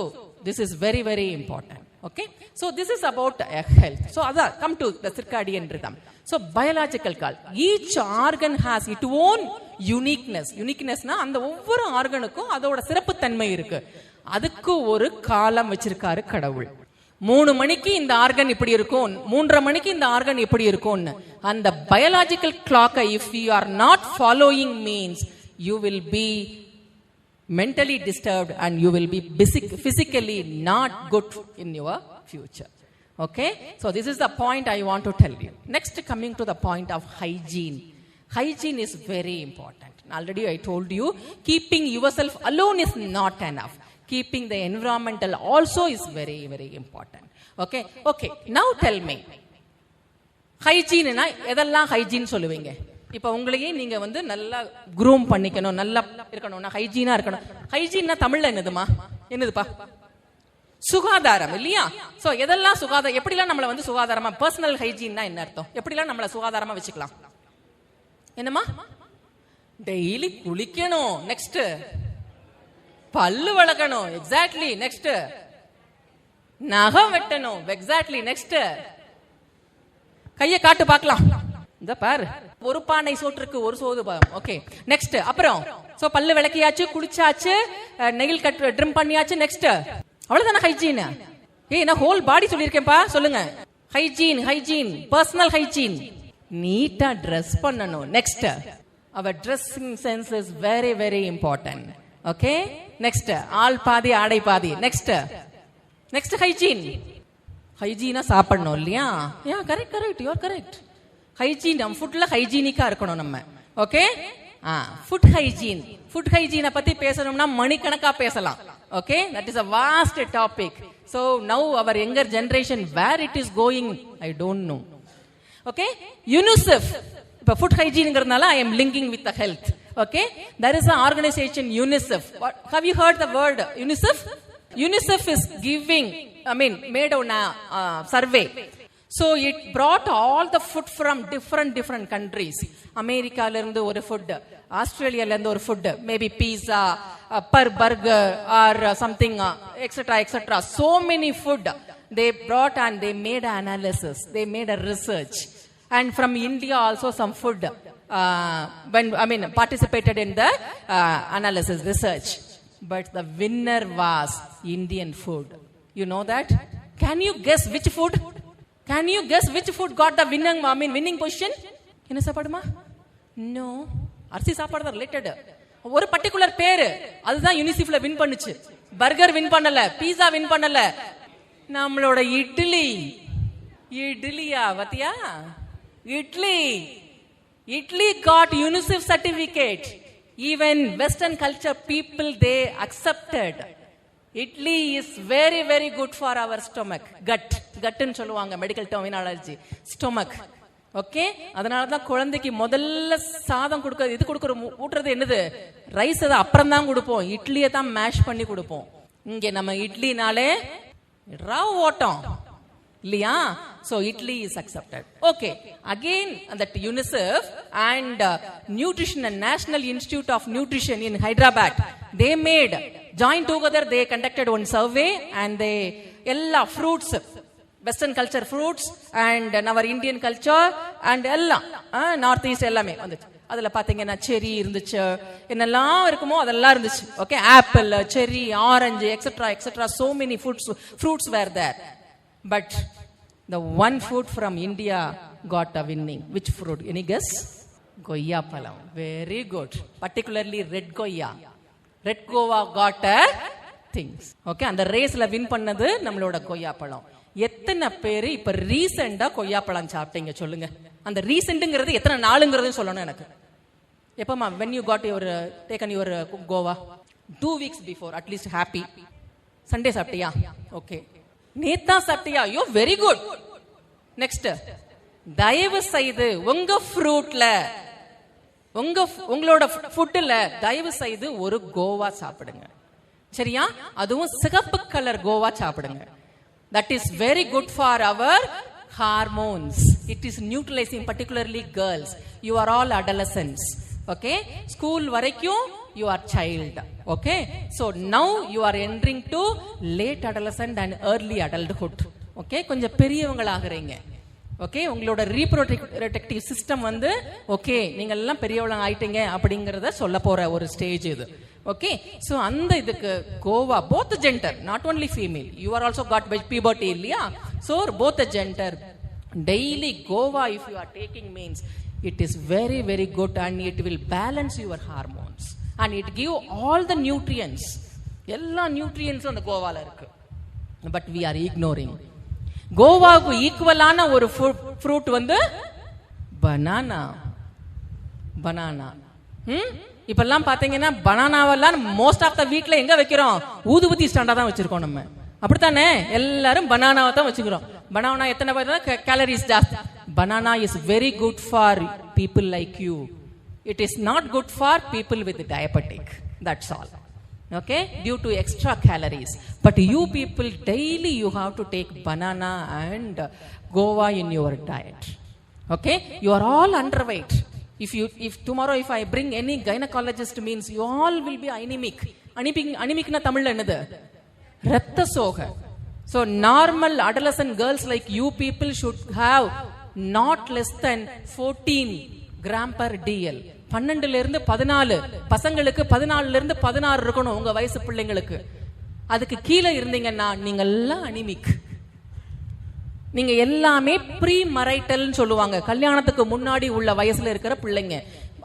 this is very important. Okay, so this is about health. So come to the circadian rhythm. So biological clock, each organ has its own uniqueness na அந்த ஒவ்வொரு ஆர்கனுக்கும் அதோட சிறப்பு தன்மை இருக்கு. அதுக்கு ஒரு காலம் வச்சிருக்காரு கடவுள். 3 மணிக்கு இந்த ஆர்கன் இப்படி இருக்கும், 3:30 மணிக்கு இந்த ஆர்கன் இப்படி இருக்கும். அந்த biological clock if you are not following means you will be mentally disturbed and you will be physically not good in your future. Okay, so this is the point I want to tell you. Next, coming to the point of hygiene. Hygiene is very important. Already I told you, keeping yourself alone is not enough. Keeping the environmental also is very important. Okay, now tell me, hygiene na edalla hygiene சொல்லுவீங்க? இப்ப உங்களையே நீங்க வந்து நல்லா க்ரூம் பண்ணிக்கணும், நல்லா இருக்கணும், ஹைஜீனா இருக்கணும். ஹைஜீன்னா தமிழ்ல என்னதுப்பா? சுகாதாரம், இல்லையா? சோ எதெல்லாம் சுகாதாரம், எப்படிலாம் நம்மள வந்து சுகாதாரமா, பர்சனல் ஹைஜீன்னா என்ன அர்த்தம்? எப்படிலாம் நம்மள சுகாதாரமா வச்சுக்கலாம்? என்னமா? டெய்லி குளிக்கணும், நெக்ஸ்ட் பல்லு வளர்க்கணும், எக்ஸாக்ட்லி, நெக்ஸ்ட் நகம் வெட்டணும், எக்ஸாக்ட்லி, நெக்ஸ்ட் கையை காட்டு பார்க்கலாம். இந்த பாரு, ஒரு பானை சோற்றுக்கு ஒரு சோது. ஓகே, நெக்ஸ்ட் அப்புறம் சோ பல்லு விளக்கியாச்சு, குளிச்சாச்சு, நெயில் கட் ட்ரிம் பண்ணியாச்சு, நெக்ஸ்ட் அவ்வளவுதானே ஹைஜீன். நான் ஹோல் பாடி சொல்லியிருக்கேன்ப்பா, சொல்லுங்க. ஹைஜீன், ஹைஜீன், பர்சனல் ஹைஜீன், நீட்டா ட்ரெஸ் பண்ணணும். Next our dressing sense is very very important. Okay, next ஆள் பாதி ஆடை பாதி. Next hygiene. ஹைஜீனா சாப்பிடணும் இல்லையா? Correct correct, you are correct. Hygiene, நம்ம ஃபுட்ல ஹைஜீனிக்கா இருக்கணும் நம்ம. Okay, food hygiene. ஃபுட் ஹைஜீனை பத்தி பேசணும்னா மணிக்கணக்கா பேசலாம். Okay, that is a vast topic. So now our younger generation, where it is going, I don't know. Okay, UNICEF. இப்ப food ஹைஜீன்ங்கிறதுனால I am linking with the health. Okay, there is an organization UNICEF. Have you heard the word UNICEF? UNICEF is giving, made a survey. So it brought all the food from different countries. America la irundhu oru food, Australia la irundhu oru food, maybe pizza, burger or something, etc. So many food they brought and they made an analysis, they made a research. And from India also some food participated in the analysis research. But the winner was Indian food. You know that? Can you guess which food? Can you guess which food got the winning position? என்ன சாப்பாடுமா? No, அரிசி சாப்பாடு தான் ரிலேட்டட். ஒரு பர்టిక్యులர் பேரு அதுதான் யுனிசெஃப்ல வின் பண்ணுச்சு. பர்கர் வின் பண்ணல, பீஸா வின் பண்ணல, நம்மளோட இட்லியா பாத்தியா? Idli got UNICEF certificate. Even Western culture people, they accepted. Idli is very very good for our stomach. gut ன்னு சொல்லுவாங்க மெடிக்கல் டெர்மினாலஜி, ஸ்டொமக். ஓகே, அதனால தான் குழந்தைக்கு முதல்ல சாதம் கொடுக்க இது கொடுக்குற ஊட்டுறது என்னது? ரைஸ். அதை அப்புறம் தான் கொடுப்போம், இட்லியை தான் மேஷ் பண்ணி கொடுப்போம். இங்க நம்ம இட்லினாலே ரவ் ஓட்டம் இல்லையா? So Italy is accepted. Okay, again that UNICEF and Nutrition and National Institute of Nutrition in Hyderabad, they made joined together, they conducted one survey and they ella fruits, western culture fruits and our Indian culture and ella north east ellame வந்துச்சு. அதுல பாத்தீங்கன்னா செரி இருந்துச்சு, என்னெல்லாம் இருக்குமோ அதெல்லாம் இருந்துச்சு. ஓகே, ஆப்பிள், செரி, orange, etc. so many fruits were there. But the one food from India got a winning. Which fruit? Any guess? Goya palam. Very good. Particularly red goya. Red goa got a things. Okay, and the race la win பண்ணது நம்மளோட கொய்யா பழம். எத்தனை பேர் இப்ப ரீசெண்டா கொய்யா பழம் சாப்பிட்டீங்க சொல்லுங்க? அந்த ரீசென்ட்ங்கிறது எத்தனை நாளுங்கிறதையும் சொல்லணும் எனக்கு. எப்பமா when you got your taken your Goa? 2 weeks before at least. Happy Sunday சாப்பிட்டியா? ஓகே, நேத்தா சாப்பிட்டியா? யோ வெரி குட். நெக்ஸ்ட், தயவு செய்து உங்க ஃப்ரூட்ல உங்களோட ஃபுட்ல தயவு செய்து ஒரு கோவா சாப்பிடுங்க, சரியா? அதுவும் சிகப்பு கலர் கோவா சாப்பிடுங்க. That is very good for our hormones. It is neutralising, particularly girls. You are all adolescents. Okay, school வரைக்கும் you are child. Okay, so now you are entering to late adolescent and early adulthood. Okay, கொஞ்சம் பெரியவங்களாகிறீங்க. ஓகே, உங்களோட ரீப்ரொடக்டிவ் சிஸ்டம் வந்து ஓகே நீங்க எல்லாம் பெரியவங்க ஆயிட்டீங்க அப்படிங்கறத சொல்ல போற ஒரு ஸ்டேஜ் இது. ஓகே, சோ அந்த இதுக்கு Goa, both gender, not only female, you are also got puberty இல்லையா? So both the gender daily Goa if you are taking means it is very very good and it will balance your hormones and it give all the nutrients. எல்லா நியூட்ரியன்ஸும் அந்த கோவால இருக்கு. But we are ignoring. கோவாவுக்கு ஈக்குவலான ஒரு ஃப்ரூட் வந்து பனானா. இப்பெல்லாம் பாத்தீங்கன்னா பனானாவெல்லாம் மோஸ்ட் ஆஃப் த வீட்ல எங்க வைக்கிறோம்? ஊதுபத்தி ஸ்டாண்டா தான் வச்சிருக்கோம் நம்ம, அப்படித்தானே? எல்லாரும் பனானாவை தான் வச்சுக்கிறோம். பனானா எத்தனை கேலரிஸ் ஜாஸ்தி? Banana is very good for people like you. It is not good for people with diabetic. That's all. Okay, due to extra calories. But you people daily you have to take banana and guava in your diet. Okay, you are all underweight. If tomorrow if I bring any gynecologist means you all will be anemic. Anemic na Tamil la enadhu? Ratta soga. So normal adolescent girls like you people should have not less than 14 gram per DL. 12ல இருந்து 14, பசங்களுக்கு 14ல இருந்து 16 இருக்கணும் உங்க வயசு பிள்ளைங்களுக்கு. அதுக்கு கீழே இருந்தீங்கன்னா நீங்க எல்லாம் அனிமிக். நீங்க எல்லாமே ப்ரீ மரைட்டல் சொல்லுவாங்க, கல்யாணத்துக்கு முன்னாடி உள்ள வயசுல இருக்கிற பிள்ளைங்க.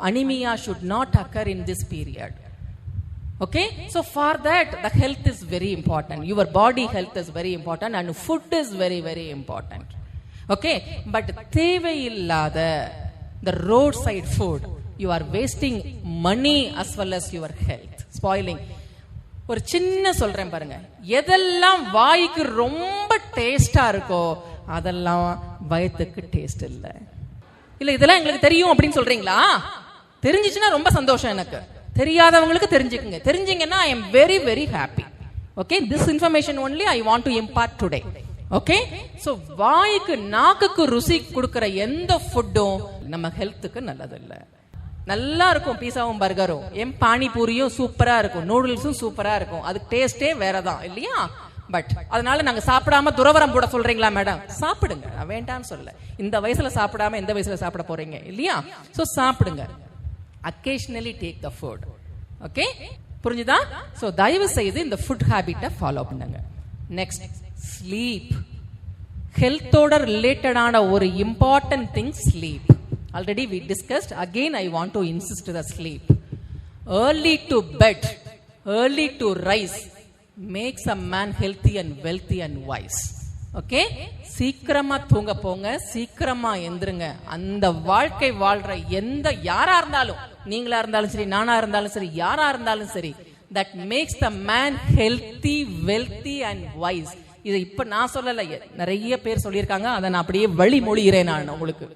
Anaemia should not occur in this period. Okay, so for that the health is very important, your body health is very important and food is very very important. Okay, but தேவையில்லாத the roadside food, you are wasting money as well as your health, spoiling. ஒரு சின்ன சொல்றேன் பாருங்க, எதெல்லாம் வாய்க்கு ரொம்ப டேஸ்டா இருக்கோ அதெல்லாம் வயிற்றுக்கு டேஸ்ட் இல்லை. இல்ல இதெல்லாம் எங்களுக்கு தெரியும் அப்படின்னு சொல்றீங்களா? தெரிஞ்சிச்சுன்னா ரொம்ப சந்தோஷம் எனக்கு. தெரியாதவங்களுக்கு தெரிஞ்சுக்குங்க. தெரிஞ்சீங்கன்னா I am very very happy. Okay, this information only I want to impart today. Okay, so வாய்க்கு நாக்குக்கு ருசி கொடுக்கிற எந்த ஃபுட்டும் நம்ம ஹெல்த்துக்கு நல்லதில்லை. நல்லா இருக்கும் பீஸாவும் பர்கரும், பானிபூரியும் சூப்பரா இருக்கும், நூடுல்ஸும் சூப்பரா இருக்கும், அது டேஸ்டே வேறதான் இல்லையா? பட் அதனால நாங்க சாப்பிடாம துறவரம் போட சொல்றீங்களா மேடம்? சாப்பிடுங்க, நான் வேண்டான்னு சொல்ல. இந்த வயசுல சாப்பிடாம எந்த வயசுல சாப்பிட போறீங்க இல்லையா? சோ சாப்பிடுங்க. occasionally take the food. Okay, புரிஞ்சுதா? சோ தயவு செய்து இந்த ஃபுட் ஹாபிட்டை ஃபாலோ பண்ணுங்க. Next, sleep. ஹெல்த்தோட ரிலேட்டடான ஒரு important thing sleep. Already we discussed, again I want to insist the sleep. Early to bed, early to rise makes a man healthy and wealthy and wise. Okay, சீக்கிரமா தூங்க போங்க, சீக்கிரமா எந்திருங்க. அந்த வாழ்க்கை வாழ்ற எந்த யாரா இருந்தாலும், நீங்களா இருந்தாலும் சரி, நானா இருந்தாலும் சரி, யாரா இருந்தாலும் சரி, that makes the man healthy, wealthy and wise. இது இப்ப நான் சொல்லல, நிறைய பேர் சொல்லியிருக்காங்க, அதை நான் அப்படியே வழிமொழிகிறேன் நான் உங்களுக்கு.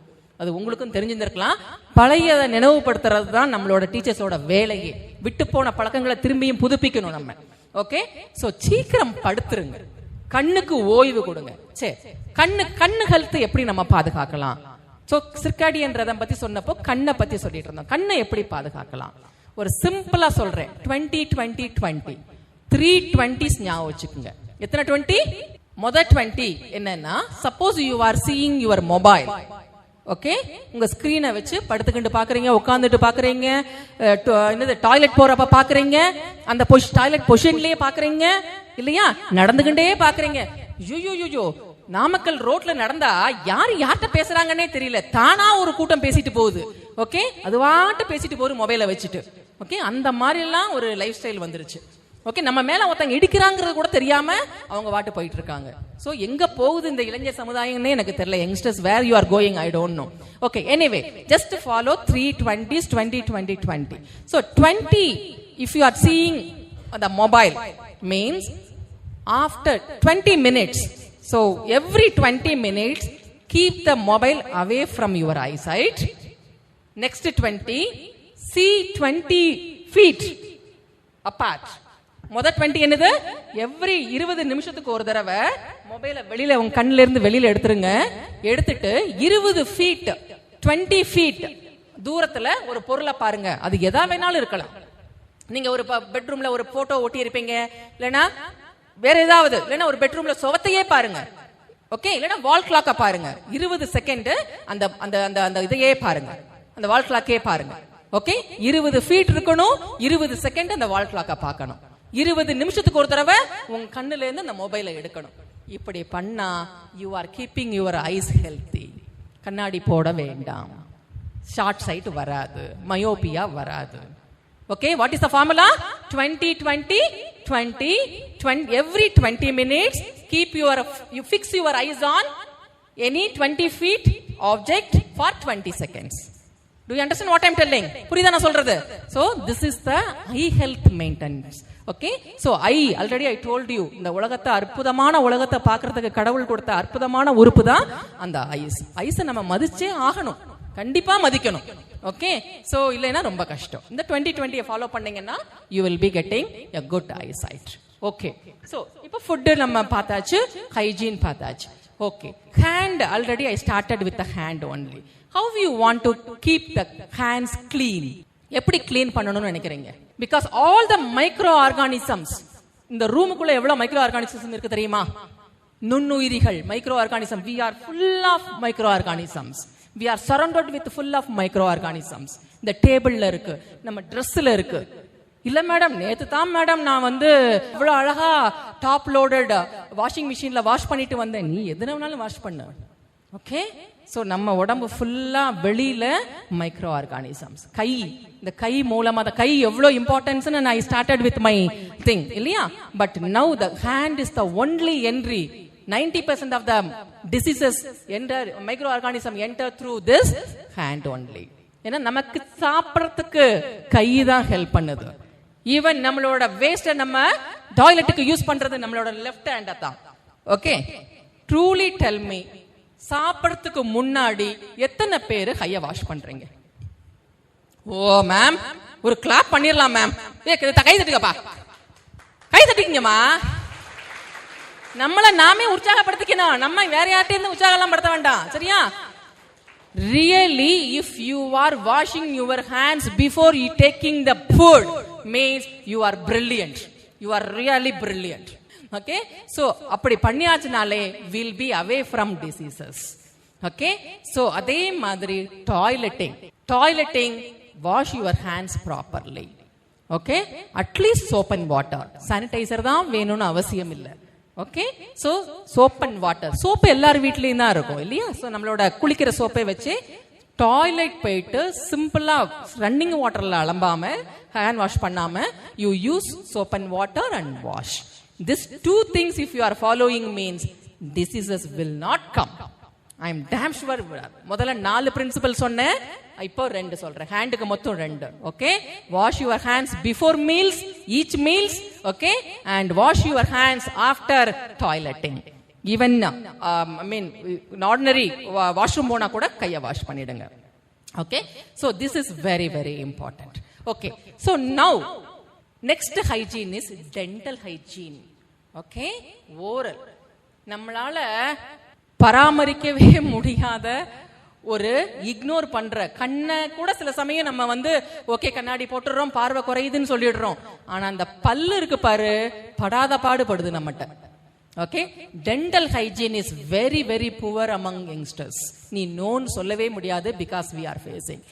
அது உங்களுக்கும் தெரிஞ்சிருக்கலாம். பழைய நினைவுபடுத்துறது தான் நம்மளோட டீச்சர்ஸோட வேலையே. விட்டு போன பழக்கங்களை திரும்பியும் புதுப்பிக்கணும் நம்ம. ஓகே, சோ சீக்கிரம் படுத்துருங்க, கண்ணுக்கு ஓய்வு கொடுங்க. சரி, கண்ணு ஹெல்த் எப்படி நம்ம பாதுகாக்கலாம்? சோ சிர்காடியன் ரதம் பத்தி சொன்னப்போ கண்ணை பத்தி சொல்லிட்டு இருந்தோம். கண்ணை எப்படி பாதுகாக்கலாம்? ஒரு சிம்பிளா சொல்றேன், 20-20-20 3 20s ஞாபகம் வச்சுக்கோங்க. எத்தனை 20? முதல் 20 என்னன்னா, suppose you are seeing your mobile. Okay, உங்க ஸ்கிரீனை வச்சு படுத்துக்கிட்டு பாக்குறீங்க, உட்காந்துட்டு பாக்குறீங்க, என்னது டாய்லெட் போறப்ப பாக்குறீங்க, அந்த டாய்லெட் பொசிஷன்லயே பாக்குறீங்க இல்லையா, நடந்துகிட்டே பாக்குறீங்க. யூ நாமக்கல் ரோட்ல நடந்தா யார் யார்கிட்ட பேசுறாங்கன்னே தெரியல, தானா ஒரு கூட்டம் பேசிட்டு போகுது. ஓகே, அது வாட்டு பேசிட்டு போகுது மொபைலை வச்சுட்டு. ஓகே, அந்த மாதிரி எல்லாம் ஒரு லைஃப் ஸ்டைல் வந்துருச்சு. ஓகே, நம்ம மேல ஒருத்தங்க இடிக்கிறாங்கிறது கூட தெரியாம அவங்க வாட்டு போயிட்டு இருக்காங்க. சோ எங்க போகுது இந்த இளைஞர் சமுதாயம்னே எனக்கு தெரியல. Youngsters, where you are going I don't know. Okay, anyway just follow 3 20s 20-20-20. So 20, if you are seeing the mobile, means after 20 minutes, so every 20 minutes keep the mobile away from your eyesight. Next 20, see 20 feet apart. முதல் 20 என்னது? எவ்ரி 20 நிமிஷத்துக்கு ஒரு தடவை மொபைலை வெளியில உங்க கண்ணுல இருந்து வெளியில எடுத்துருங்க. எடுத்துட்டு 20 ஃபீட் 20 ஃபீட் தூரத்துல ஒரு பொருளை பாருங்க. அது எதா வேணாலும் இருக்கலாம். நீங்க ஒரு பெட்ரூம்ல ஒரு போட்டோ ஒட்டி இருப்பீங்க, இல்லைன்னா வேற ஏதாவது, இல்லைன்னா ஒரு பெட்ரூம்ல சுவத்தையே பாருங்க. ஓகே, இல்லைன்னா வால் கிளாக்க பாருங்க. 20 செகண்ட் அந்த அந்த அந்த இதையே பாருங்க, அந்த வால் கிளாக்கே பாருங்க. ஓகே, 20 ஃபீட் இருக்கணும், 20 செகண்ட் அந்த வால் கிளாக்க பார்க்கணும். 20 நிமிஷத்துக்கு ஒரு தடவை உங்க கண்ணுல இருந்து அந்த மொபைலை எடுக்கணும். இப்படி பண்ணா you are keeping your eyes healthy. கண்ணாடி போட வேண்டாம், ஷார்ட் சைட் வராது, மயோபியா வராது. Okay, what is the formula? 20-20-20 every 20 minutes you fix your eyes on any 20 feet object for 20 seconds. Do you understand what I am telling? புரியுதா நான் சொல்றது? So this is the eye health maintenance. Okay, so already I told you, இந்த உலகத்தை அற்புதமான உலகத்தை பார்க்கிறதுக்கு கடவுள் கொடுத்த அற்புதமான உறுப்பு தான் அந்த ஐஸை நம்ம மதிச்சே ஆகணும், கண்டிப்பா மதிக்கணும். ஓகே, சோ இல்லைன்னா ரொம்ப கஷ்டம். இந்த 20-20 ஃபாலோ பண்ணீங்கன்னா you will be getting a good eyesight. Okay, so இப்போ ஃபுட் நம்ம பார்த்தாச்சு, ஹைஜீன் பார்த்தாச்சு. Okay, hand already I started with the hand only. How you want to keep the hands clean? எப்படி க்ளீன் பண்ணணும்னு நினைக்கிறீங்க? Because all the microorganisms, இந்த ரூமுக்குள்ள எவ்வளவு மைக்ரோ ஆர்கானிசம்ஸ் இருக்கு தெரியுமா? நுண்ணுயிரிகள், micro organism. We are full of microorganisms. We are surrounded with full of microorganisms. இந்த டேபிள்ல இருக்கு, நம்ம ட்ரெஸ்ல இருக்கு. இல்ல மேடம், நேத்து தான் மேடம் நான் வந்து இவ்வளவு அழகா டாப் லோடட் வாஷிங் மிஷின்ல வாஷ் பண்ணிட்டு வந்தேன். நீ எதுனா வேணாலும் வாஷ் பண்ணு. ஓகே, சோ நம்ம உடம்பு ஃபுல்லா வெளியில மைக்ரோ ஆர்கானிசம்ஸ். கை, இந்த கை மூலமா, அந்த கை எவ்வளவு importance I started with my thing இல்லையா. But now the hand is the only entry. 90% of the diseases enter, microorganism enter through this hand only. ஏன்னா நமக்கு சாப்பிடறதுக்கு கை தான் ஹெல்ப் பண்ணுது. ஈவன் நம்மளோட வேஸ்ட நம்ம டாய்லெட்டுக்கு யூஸ் பண்றது நம்மளோட லெஃப்ட் ஹேண்ட தான். ஓகே, ட்ரூலி டெல் மீ, சாப்பிடறதுக்கு முன்னாடி எத்தனை பேர் கைய வாஷ் பண்றீங்க? ஓ மேம், ஒரு கிளாப் பண்ணிரலாம் மேம். கை தட்டுங்கப்பா, கை தட்டிக்கங்கம்மா. நம்மள நாமே உற்சாகப்படுத்திக்கணும், நம்ம வேற யார்கிட்ட உற்சாகம் படுத்த வேண்டாம். சரியா? Really, if you are washing your hands before you taking the food, means you are brilliant. You are really brilliant. Okay, so அப்படி பண்ணியாச்சுனாலே will be away from diseases. Okay, so அதே மாதிரி toileting, wash your hands properly. Okay, at least soap and water. Sanitizer தான் வேணும்னு அவசியம் இல்லை. Okay, so soap and water. Soap எல்லாரும் வீட்லயும் தான் இருக்கும் இல்லையா. சோ நம்மளோட குளிக்கிற சோப்பை வச்சு டாய்லெட் போயிட்டு சிம்பிளா ரன்னிங் வாட்டர்ல அலம்பாம ஹேண்ட் வாஷ் பண்ணாம you use soap and water and wash. This two things if you are following means diseases will not come. I am damn sure. முதல்ல 4 பிரின்சிபல் சொன்னேன், இப்போ 2 சொல்றேன். ஹேண்டுக்கு மொத்தம் 2. Okay, wash your hands before meals, each meals. Okay, and wash your hands after toileting. Even I mean ordinary washroom போனா கூட கையை வாஷ் பண்ணிடுங்க. Okay, so this is very very important. Okay, so now next hygiene is dental hygiene. Okay, oral. நம்மளால பராமரிக்கவே முடியாத ஒரு இக்னோர் பண்ற, கண்ணை கூட சில சமயம் நம்ம வந்து ஓகே கண்ணாடி போட்டுறோம், பார்வை குறையுதுன்னு சொல்லிடுறோம். ஆனா அந்த பல்லு இருக்கு பாரு, படாத பாடுபடுது நம்மகிட்ட. Okay, dental hygiene is very very poor among youngsters. நீ நோன்னு சொல்லவே முடியாது, பிகாஸ் வி ஆர் ஃபேசிங்.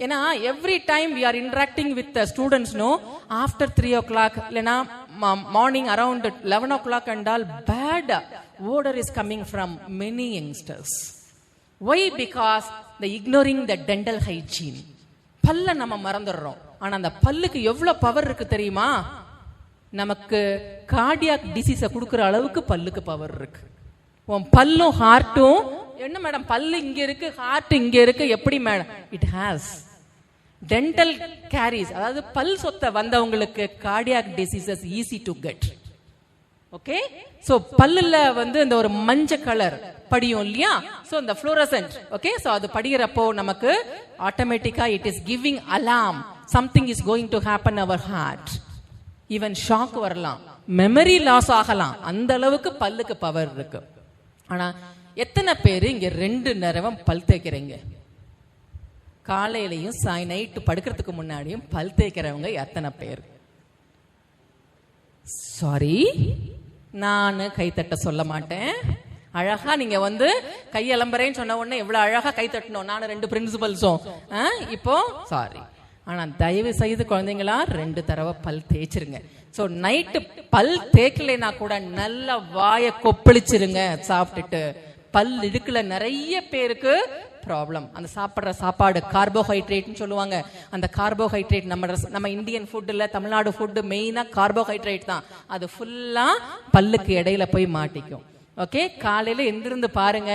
ஏன்னா every time we are interacting with students no after 3 o'clock இல்லைன்னா morning around 11 o'clock and all bad odor is coming from many youngsters. Why? Because they ignoring the dental hygiene. பல்ல நம்ம மறந்துடுறோம். ஆனா அந்த பல்லுக்கு எவ்வளவு பவர் இருக்கு தெரியுமா? நமக்கு கார்டியாக் டிசீஸ கொடுக்கிற அளவுக்கு பல்லுக்கு பவர் இருக்கு. உன் பல்லும் ஹார்ட்டும், என்ன மேடம் பல்லு இங்க இருக்கு ஹார்ட் இங்க இருக்கு, எப்படி madam? It has dental carries, அதாவது பல் சொத்த வந்தவங்களுக்கு cardiac diseases easy to get. Okay, so பல்லுல வந்து இந்த ஒரு மஞ்சள் கலர் படியும் இல்லையா, சோ இந்த ஃப்ளோரசன்ட். ஓகே, சோ அது படிக்கிறப்போ நமக்கு ஆட்டோமேட்டிக்கா it is giving alarm, something is going to happen our heart. Even shock வரலாம், மெமரி லாஸ் ஆகலாம், அந்த அளவுக்கு பல்லுக்கு பவர் இருக்கு. ஆனா எத்தனை பேரு இங்க 2 நேரம் பல் தேய்க்கிறீங்க? காலையிலையும் நைட்டு படுக்கிறதுக்கு முன்னாடியும் பல் தேய்க்கிறவங்க எத்தனை பேர்? சாரி, நான் கைத்தட்ட சொல்ல மாட்டேன். அழகா நீங்க வந்து கையலம்பறேன்னு சொன்ன உடனே எவ்வளவு அழகா கை தட்டணும். நான் 2 பிரின்சிபல்ஸும் இப்போ சாரி. ஆனா தயவு செய்து குழந்தைங்களா 2 தடவை பல் தேய்ச்சிருங்க. சோ நைட்டு பல் தேய்க்கலைன்னா கூட நல்ல வாய கொப்பளிச்சிருங்க சாப்பிட்டுட்டு. பல் இடுக்கல நிறைய பேருக்கு ப்ராப்ளம். அந்த சாப்பிட்ற சாப்பாடு கார்போஹைட்ரேட்னு சொல்லுவாங்க. அந்த கார்போஹைட்ரேட் நம்ம இந்தியன் ஃபுட்ல, தமிழ்நாடு ஃபுட்டு மெயினா கார்போஹைட்ரேட் தான். அது ஃபுல்லா பல்லுக்கு இடையில போய் மாட்டிக்கும். ஓகே, காலையில எந்திருந்து பாருங்க,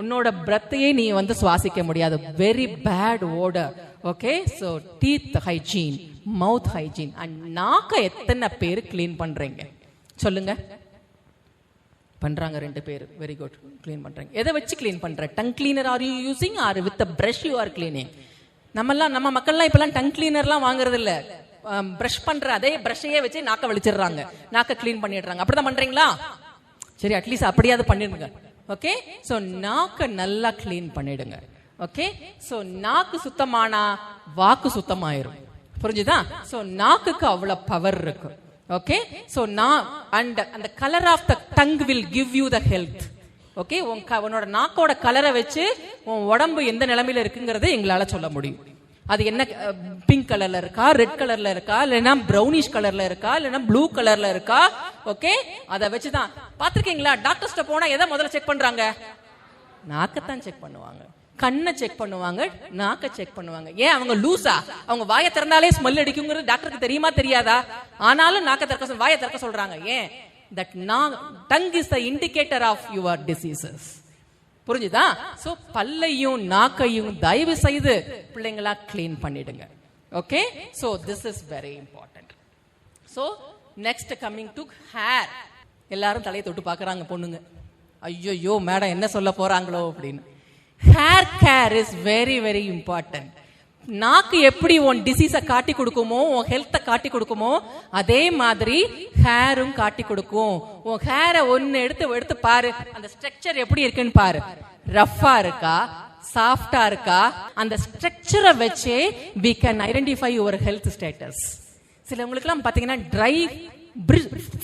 உன்னோட பிரத்தையே நீ வந்து சுவாசிக்க முடியாது. Very bad odour. Okay, so teeth hygiene, mouth hygiene and நாக்க எத்தனை பேர் கிளீன் பண்றீங்க சொல்லுங்க? பண்றாங்க 2 பேர். வெரி குட், கிளீன் பண்றாங்க. எதை வச்சு கிளீன் பண்ற? Tongue cleaner are you using or with a brush you are cleaning? நம்ம மக்கள்லாம் இப்பெல்லாம் டங் கிளீனர்லாம் வாங்குறது இல்ல. பிரஷ் பண்ற அதே பிரஷையே வச்சு நாக்க வலிச்சிடுறாங்க, நாக்க கிளீன் பண்ணிடுறாங்க. அப்படிதான் பண்றீங்களா? சரி, அட்லீஸ்ட் அப்படியாவது பண்ணிடுங்க. ஓகே, சோ நாக்க நல்லா கிளீன் பண்ணிடுங்க. ஓகே, சோ நாக்கு சுத்தமானா வாக்கு சுத்தமாயிரும். புரிஞ்சுதா? சோ நாக்குக்கு அவ்வளவு பவர் இருக்கு. Okay, so and the color of the tongue will give you the health. Okay, உன்னோட நாக்கோட கலரை வச்சு உன் உடம்பு எந்த நிலைமையில இருக்குங்கிறத எங்களால சொல்ல முடியும். அது என்ன பிங்க் கலர்ல இருக்கா, ரெட் கலர்ல இருக்கா, இல்லைன்னா ப்ரௌனிஷ் கலர்ல இருக்கா, இல்லைன்னா ப்ளூ கலர்ல இருக்கா. ஓகே, அதை வச்சுதான் பாத்திருக்கீங்களா? டாக்டர்ஸ்ட போனா எதை முதல்ல செக் பண்றாங்க? நாக்கத்தான் செக் பண்ணுவாங்க, கண்ணை செக் பண்ணுவாங்க, நாக்க செக் பண்ணுவாங்க. ஏன் அவங்க லூசா? அவங்க வாயை திறந்தாலே ஸ்மெல் அடிக்குங்கிறது டாக்டருக்கு தெரியுமா தெரியாதா? ஆனாலும் நாக்க திறக்க வாயை திறக்க சொல்றாங்க. ஏன்? that tongue is the indicator of your diseases. புரிஞ்சுதா? சோ பல்லையும் நாக்கையும் தயவு செய்து பிள்ளைங்களா கிளீன் பண்ணிடுங்க. Okay, so this is very important. so next coming to hair. எல்லாரும் தலையை தொட்டு பார்க்கறாங்க பொண்ணுங்க. ஐயோ மேடம் என்ன சொல்ல போறாங்களோ அப்படின்னு. Hair care is very very important. நாக்கு எப்படி உன் டிசீஸை காட்டி கொடுக்குமோ, உன் ஹெல்த்தை காட்டி கொடுக்குமோ, அதே மாதிரி ஹேரும் காட்டி கொடுக்கும். உன் ஹேரை ஒன்னு எடுத்து பாரு, அந்த ஸ்ட்ரக்சர் எப்படி இருக்குன்னு பாரு. ரஃபா இருக்கா, சாஃப்டா இருக்கா? அந்த ஸ்ட்ரக்சரை வச்சே we can identify your health status. சிலவங்களுக்கு எல்லாம் பாத்தீங்கன்னா ட்ரை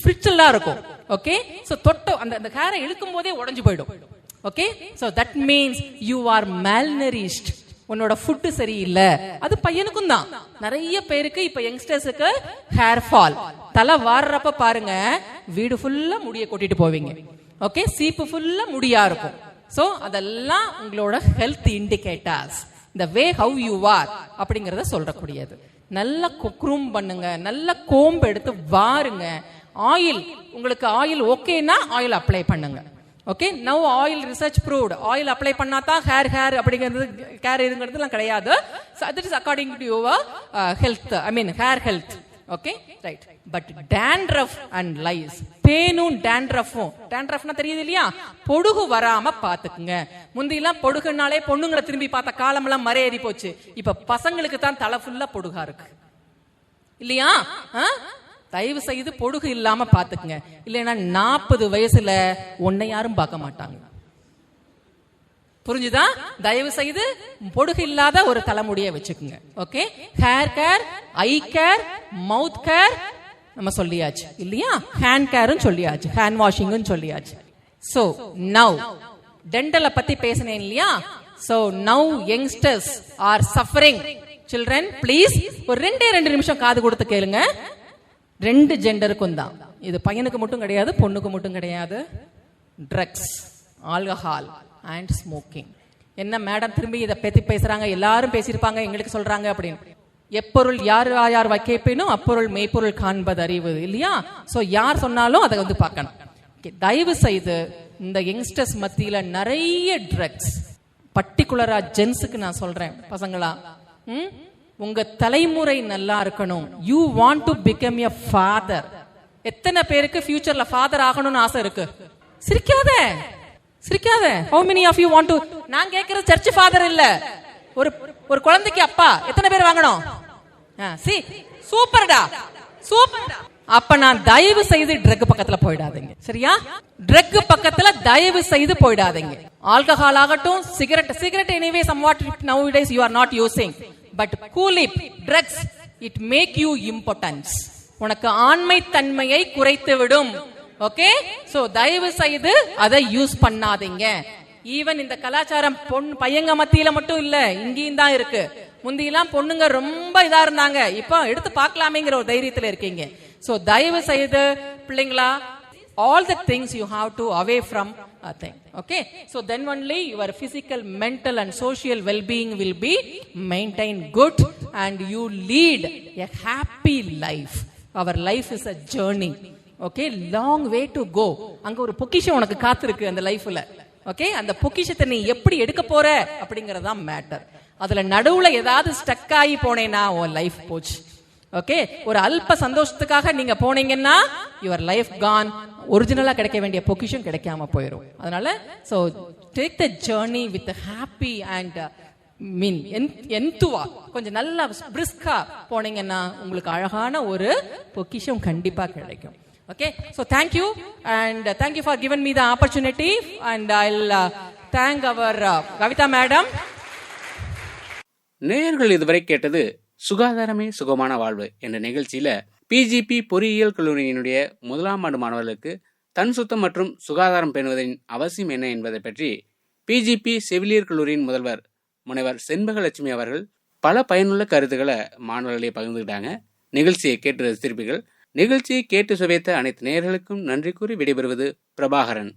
ஃப்ரிட்ஜெல்லாம் இருக்கும். ஓகே, சோ தொட்ட அந்த ஹேரை இழுக்கும் போதே உடைஞ்சு போயிடும். Okay, so that means you R malnourished. உன்னோட ஃபுட் சரியில்லை. அது பையனுக்கும் தான். நிறைய பேருக்கு இப்ப யங்ஸ்டர்ஸுக்கு ஹேர் ஃபால். தலை வாடுறப்ப பாருங்க, வீடு ஃபுல்லா முடிய கொட்டிட்டு போவீங்க. ஓகே, சீப்பு ஃபுல்லா முடியா இருக்கும். சோ அதெல்லாம் உங்களோட ஹெல்த் இண்டிகேட்டர்ஸ். இந்த வே ஹவ் யூ ஆர் அப்படிங்கறத சொல்லக்கூடியது. நல்ல குக்ரூம் பண்ணுங்க, நல்ல கோம்பு எடுத்து வாருங்க. ஆயில், உங்களுக்கு ஆயில் ஓகேனா ஆயில் அப்ளை பண்ணுங்க. Okay, now oil research proved. Oil apply பண்ணாதான் ஹேர் அப்படிங்கிறது கேர் இதுங்கிறதுலாம் கிடையாது. That is according to your health, I mean hair health. Okay, right. But dandruff and lice, பேனும் dandruffனா தெரியுது இல்லையா? பொடுகு வராம பாத்துக்குங்க. முந்தியெல்லாம் பொடுகுனாலே பொண்ணுங்களை திரும்பி பார்த்த காலமெல்லாம் மறையேறி போச்சு. இப்ப பசங்களுக்கு தான் தலை ஃபுல்லா பொடுகா இருக்கு இல்லையா? தயவு செய்து பொடுகு இல்லாம பாத்துக்குங்க. இல்லைன்னா 40 வயசுல உன்னை யாரும் பார்க்க மாட்டாங்க. புரிஞ்சுதா? தயவு செய்து பொடுகு இல்லாத ஒரு தலைமுடியை வச்சுக்குங்க. ஓகே, ஹேர் கேர், ஐ கேர், மவுத் கேர் நம்ம சொல்லியாச்சு இல்லையா? ஹேண்ட் கேரும் சொல்லியாச்சு, ஹேண்ட் வாஷிங்கும் சொல்லியாச்சு. சோ நவ் டென்டலை பத்தி பேசினேன் இல்லையா? So now youngsters are suffering. Children please ஒரு 2 நிமிஷம் காது கொடுத்து கேளுங்க. 2 ஜெண்டருக்கும் தான் இது. பையனுக்கு மட்டும் கிடையாது, பொண்ணுக்கு மட்டும் கிடையாது. Drugs, alcohol and smoking. என்ன மேடம் திரும்பி இதை பத்தி பேசுறாங்க? எல்லாரும் பேசியிருப்பாங்க, எங்களுக்கு சொல்றாங்க அப்படின்னு. எப்பொருள் யார் வைக்கப்பேனும் அப்பொருள் மெய்ப்பொருள் காண்பது அறிவு இல்லையா? சோ யார் சொன்னாலும் அதை வந்து பார்க்கணும். தயவு செய்து இந்த யங்ஸ்டர்ஸ் மத்தியில நிறைய ட்ரக்ஸ், பர்டிகுலரா ஜென்ஸுக்கு நான் சொல்றேன், பசங்களா, உங்க தலைமுறை நல்லா இருக்கணும். You want to become a father. எத்தனை பேருக்கு ஃபியூச்சர்ல ஃபாதர் ஆகணும்னு ஆசை இருக்கு? சிரிக்காத. How many of you want to? நான் கேக்குறது சர்ச் ஃபாதர் இல்ல, ஒரு குழந்தைக்கு அப்பா. எத்தனை பேர் வாங்கணும்? சூப்பர்டா, சூப்பர்டா. அப்ப நான் தயவு செய்து ட்ரக் பக்கத்துல போயிடாதீங்க, சரியா? ட்ரக் பக்கத்துல தயவு செய்து போயிடாதீங்க. ஆல்கஹால் ஆகட்டும், cigarette anyway somewhat nowadays you are not using, but Cool Lip drugs it make you impotence. உனக்கு ஆண்மை தன்மையை குறைத்து விடும். ஓகே, சோ தயவு செய்து அதை யூஸ் பண்ணாதீங்க. ஈவன் இந்த கலாச்சாரம் பையங்க மத்தியில மட்டும் இல்ல, இங்கேயும் தான் இருக்கு. முந்தியெல்லாம் பொண்ணுங்க ரொம்ப இதா இருந்தாங்க, இப்போ எடுத்து பார்க்கலாமேங்கிற ஒரு தைரியத்துல இருக்கீங்க. சோ தயவு செய்து பிள்ளைங்களா, all the things you have to away from a thing. Okay, so then only your physical, mental and social well-being will be maintained good and you lead a happy life. Our life is a journey. Okay, long way to go. அங்க ஒரு பொக்கிஷம் உனக்கு காத்திருக்கு அந்த லைஃப்ல. ஓகே, அந்த பொக்கிஷத்தை நீ எப்படி எடுக்க போற அப்படிங்கறது தான் மேட்டர். அதுல நடுவுல ஏதாவது ஸ்டக் ஆகி போனேனா உன் லைஃப் போச்சு. ஓகே, ஒரு அல்ப சந்தோஷத்துக்காக நீங்க போனீங்கன்னா யுவர் லைஃப் கான். ஒரிஜினலா கிடைக்க வேண்டிய பொக்கிஷம் கிடைக்காம போயிடும். அதனால so take the journey with happy and என்துவா, கொஞ்சம் நல்லா பிரிஸ்கா போனீங்கன்னா உங்களுக்கு அழகான ஒரு பொக்கிஷம் கண்டிப்பா கிடைக்கும். Okay, so thank you and thank you for giving me the opportunity and I'll thank our Kavita madam. நேயர்கள் இதுவரை கேட்டது சுகாதாரமே சுகமான வாழ்வு என்ற நிகழ்ச்சியில பிஜிபி பொறியியல் கல்லூரியினுடைய 1ஆம் ஆண்டு மாணவர்களுக்கு தன் சுத்தம் மற்றும் சுகாதாரம் பேணுவதின் அவசியம் என்ன என்பதை பற்றி பிஜிபி செவிலியர் கல்லூரியின் முதல்வர் முனைவர் செண்பகலட்சுமி அவர்கள் பல பயனுள்ள கருத்துக்களை மாணவர்களே பகிர்ந்துக்கிட்டாங்க. நிகழ்ச்சியை கேட்டு ரசித்திருப்பீர்கள். நிகழ்ச்சியை கேட்டு சுவைத்த அனைத்து நேயர்களுக்கும் நன்றி கூறி விடைபெறுவது பிரபாகரன்.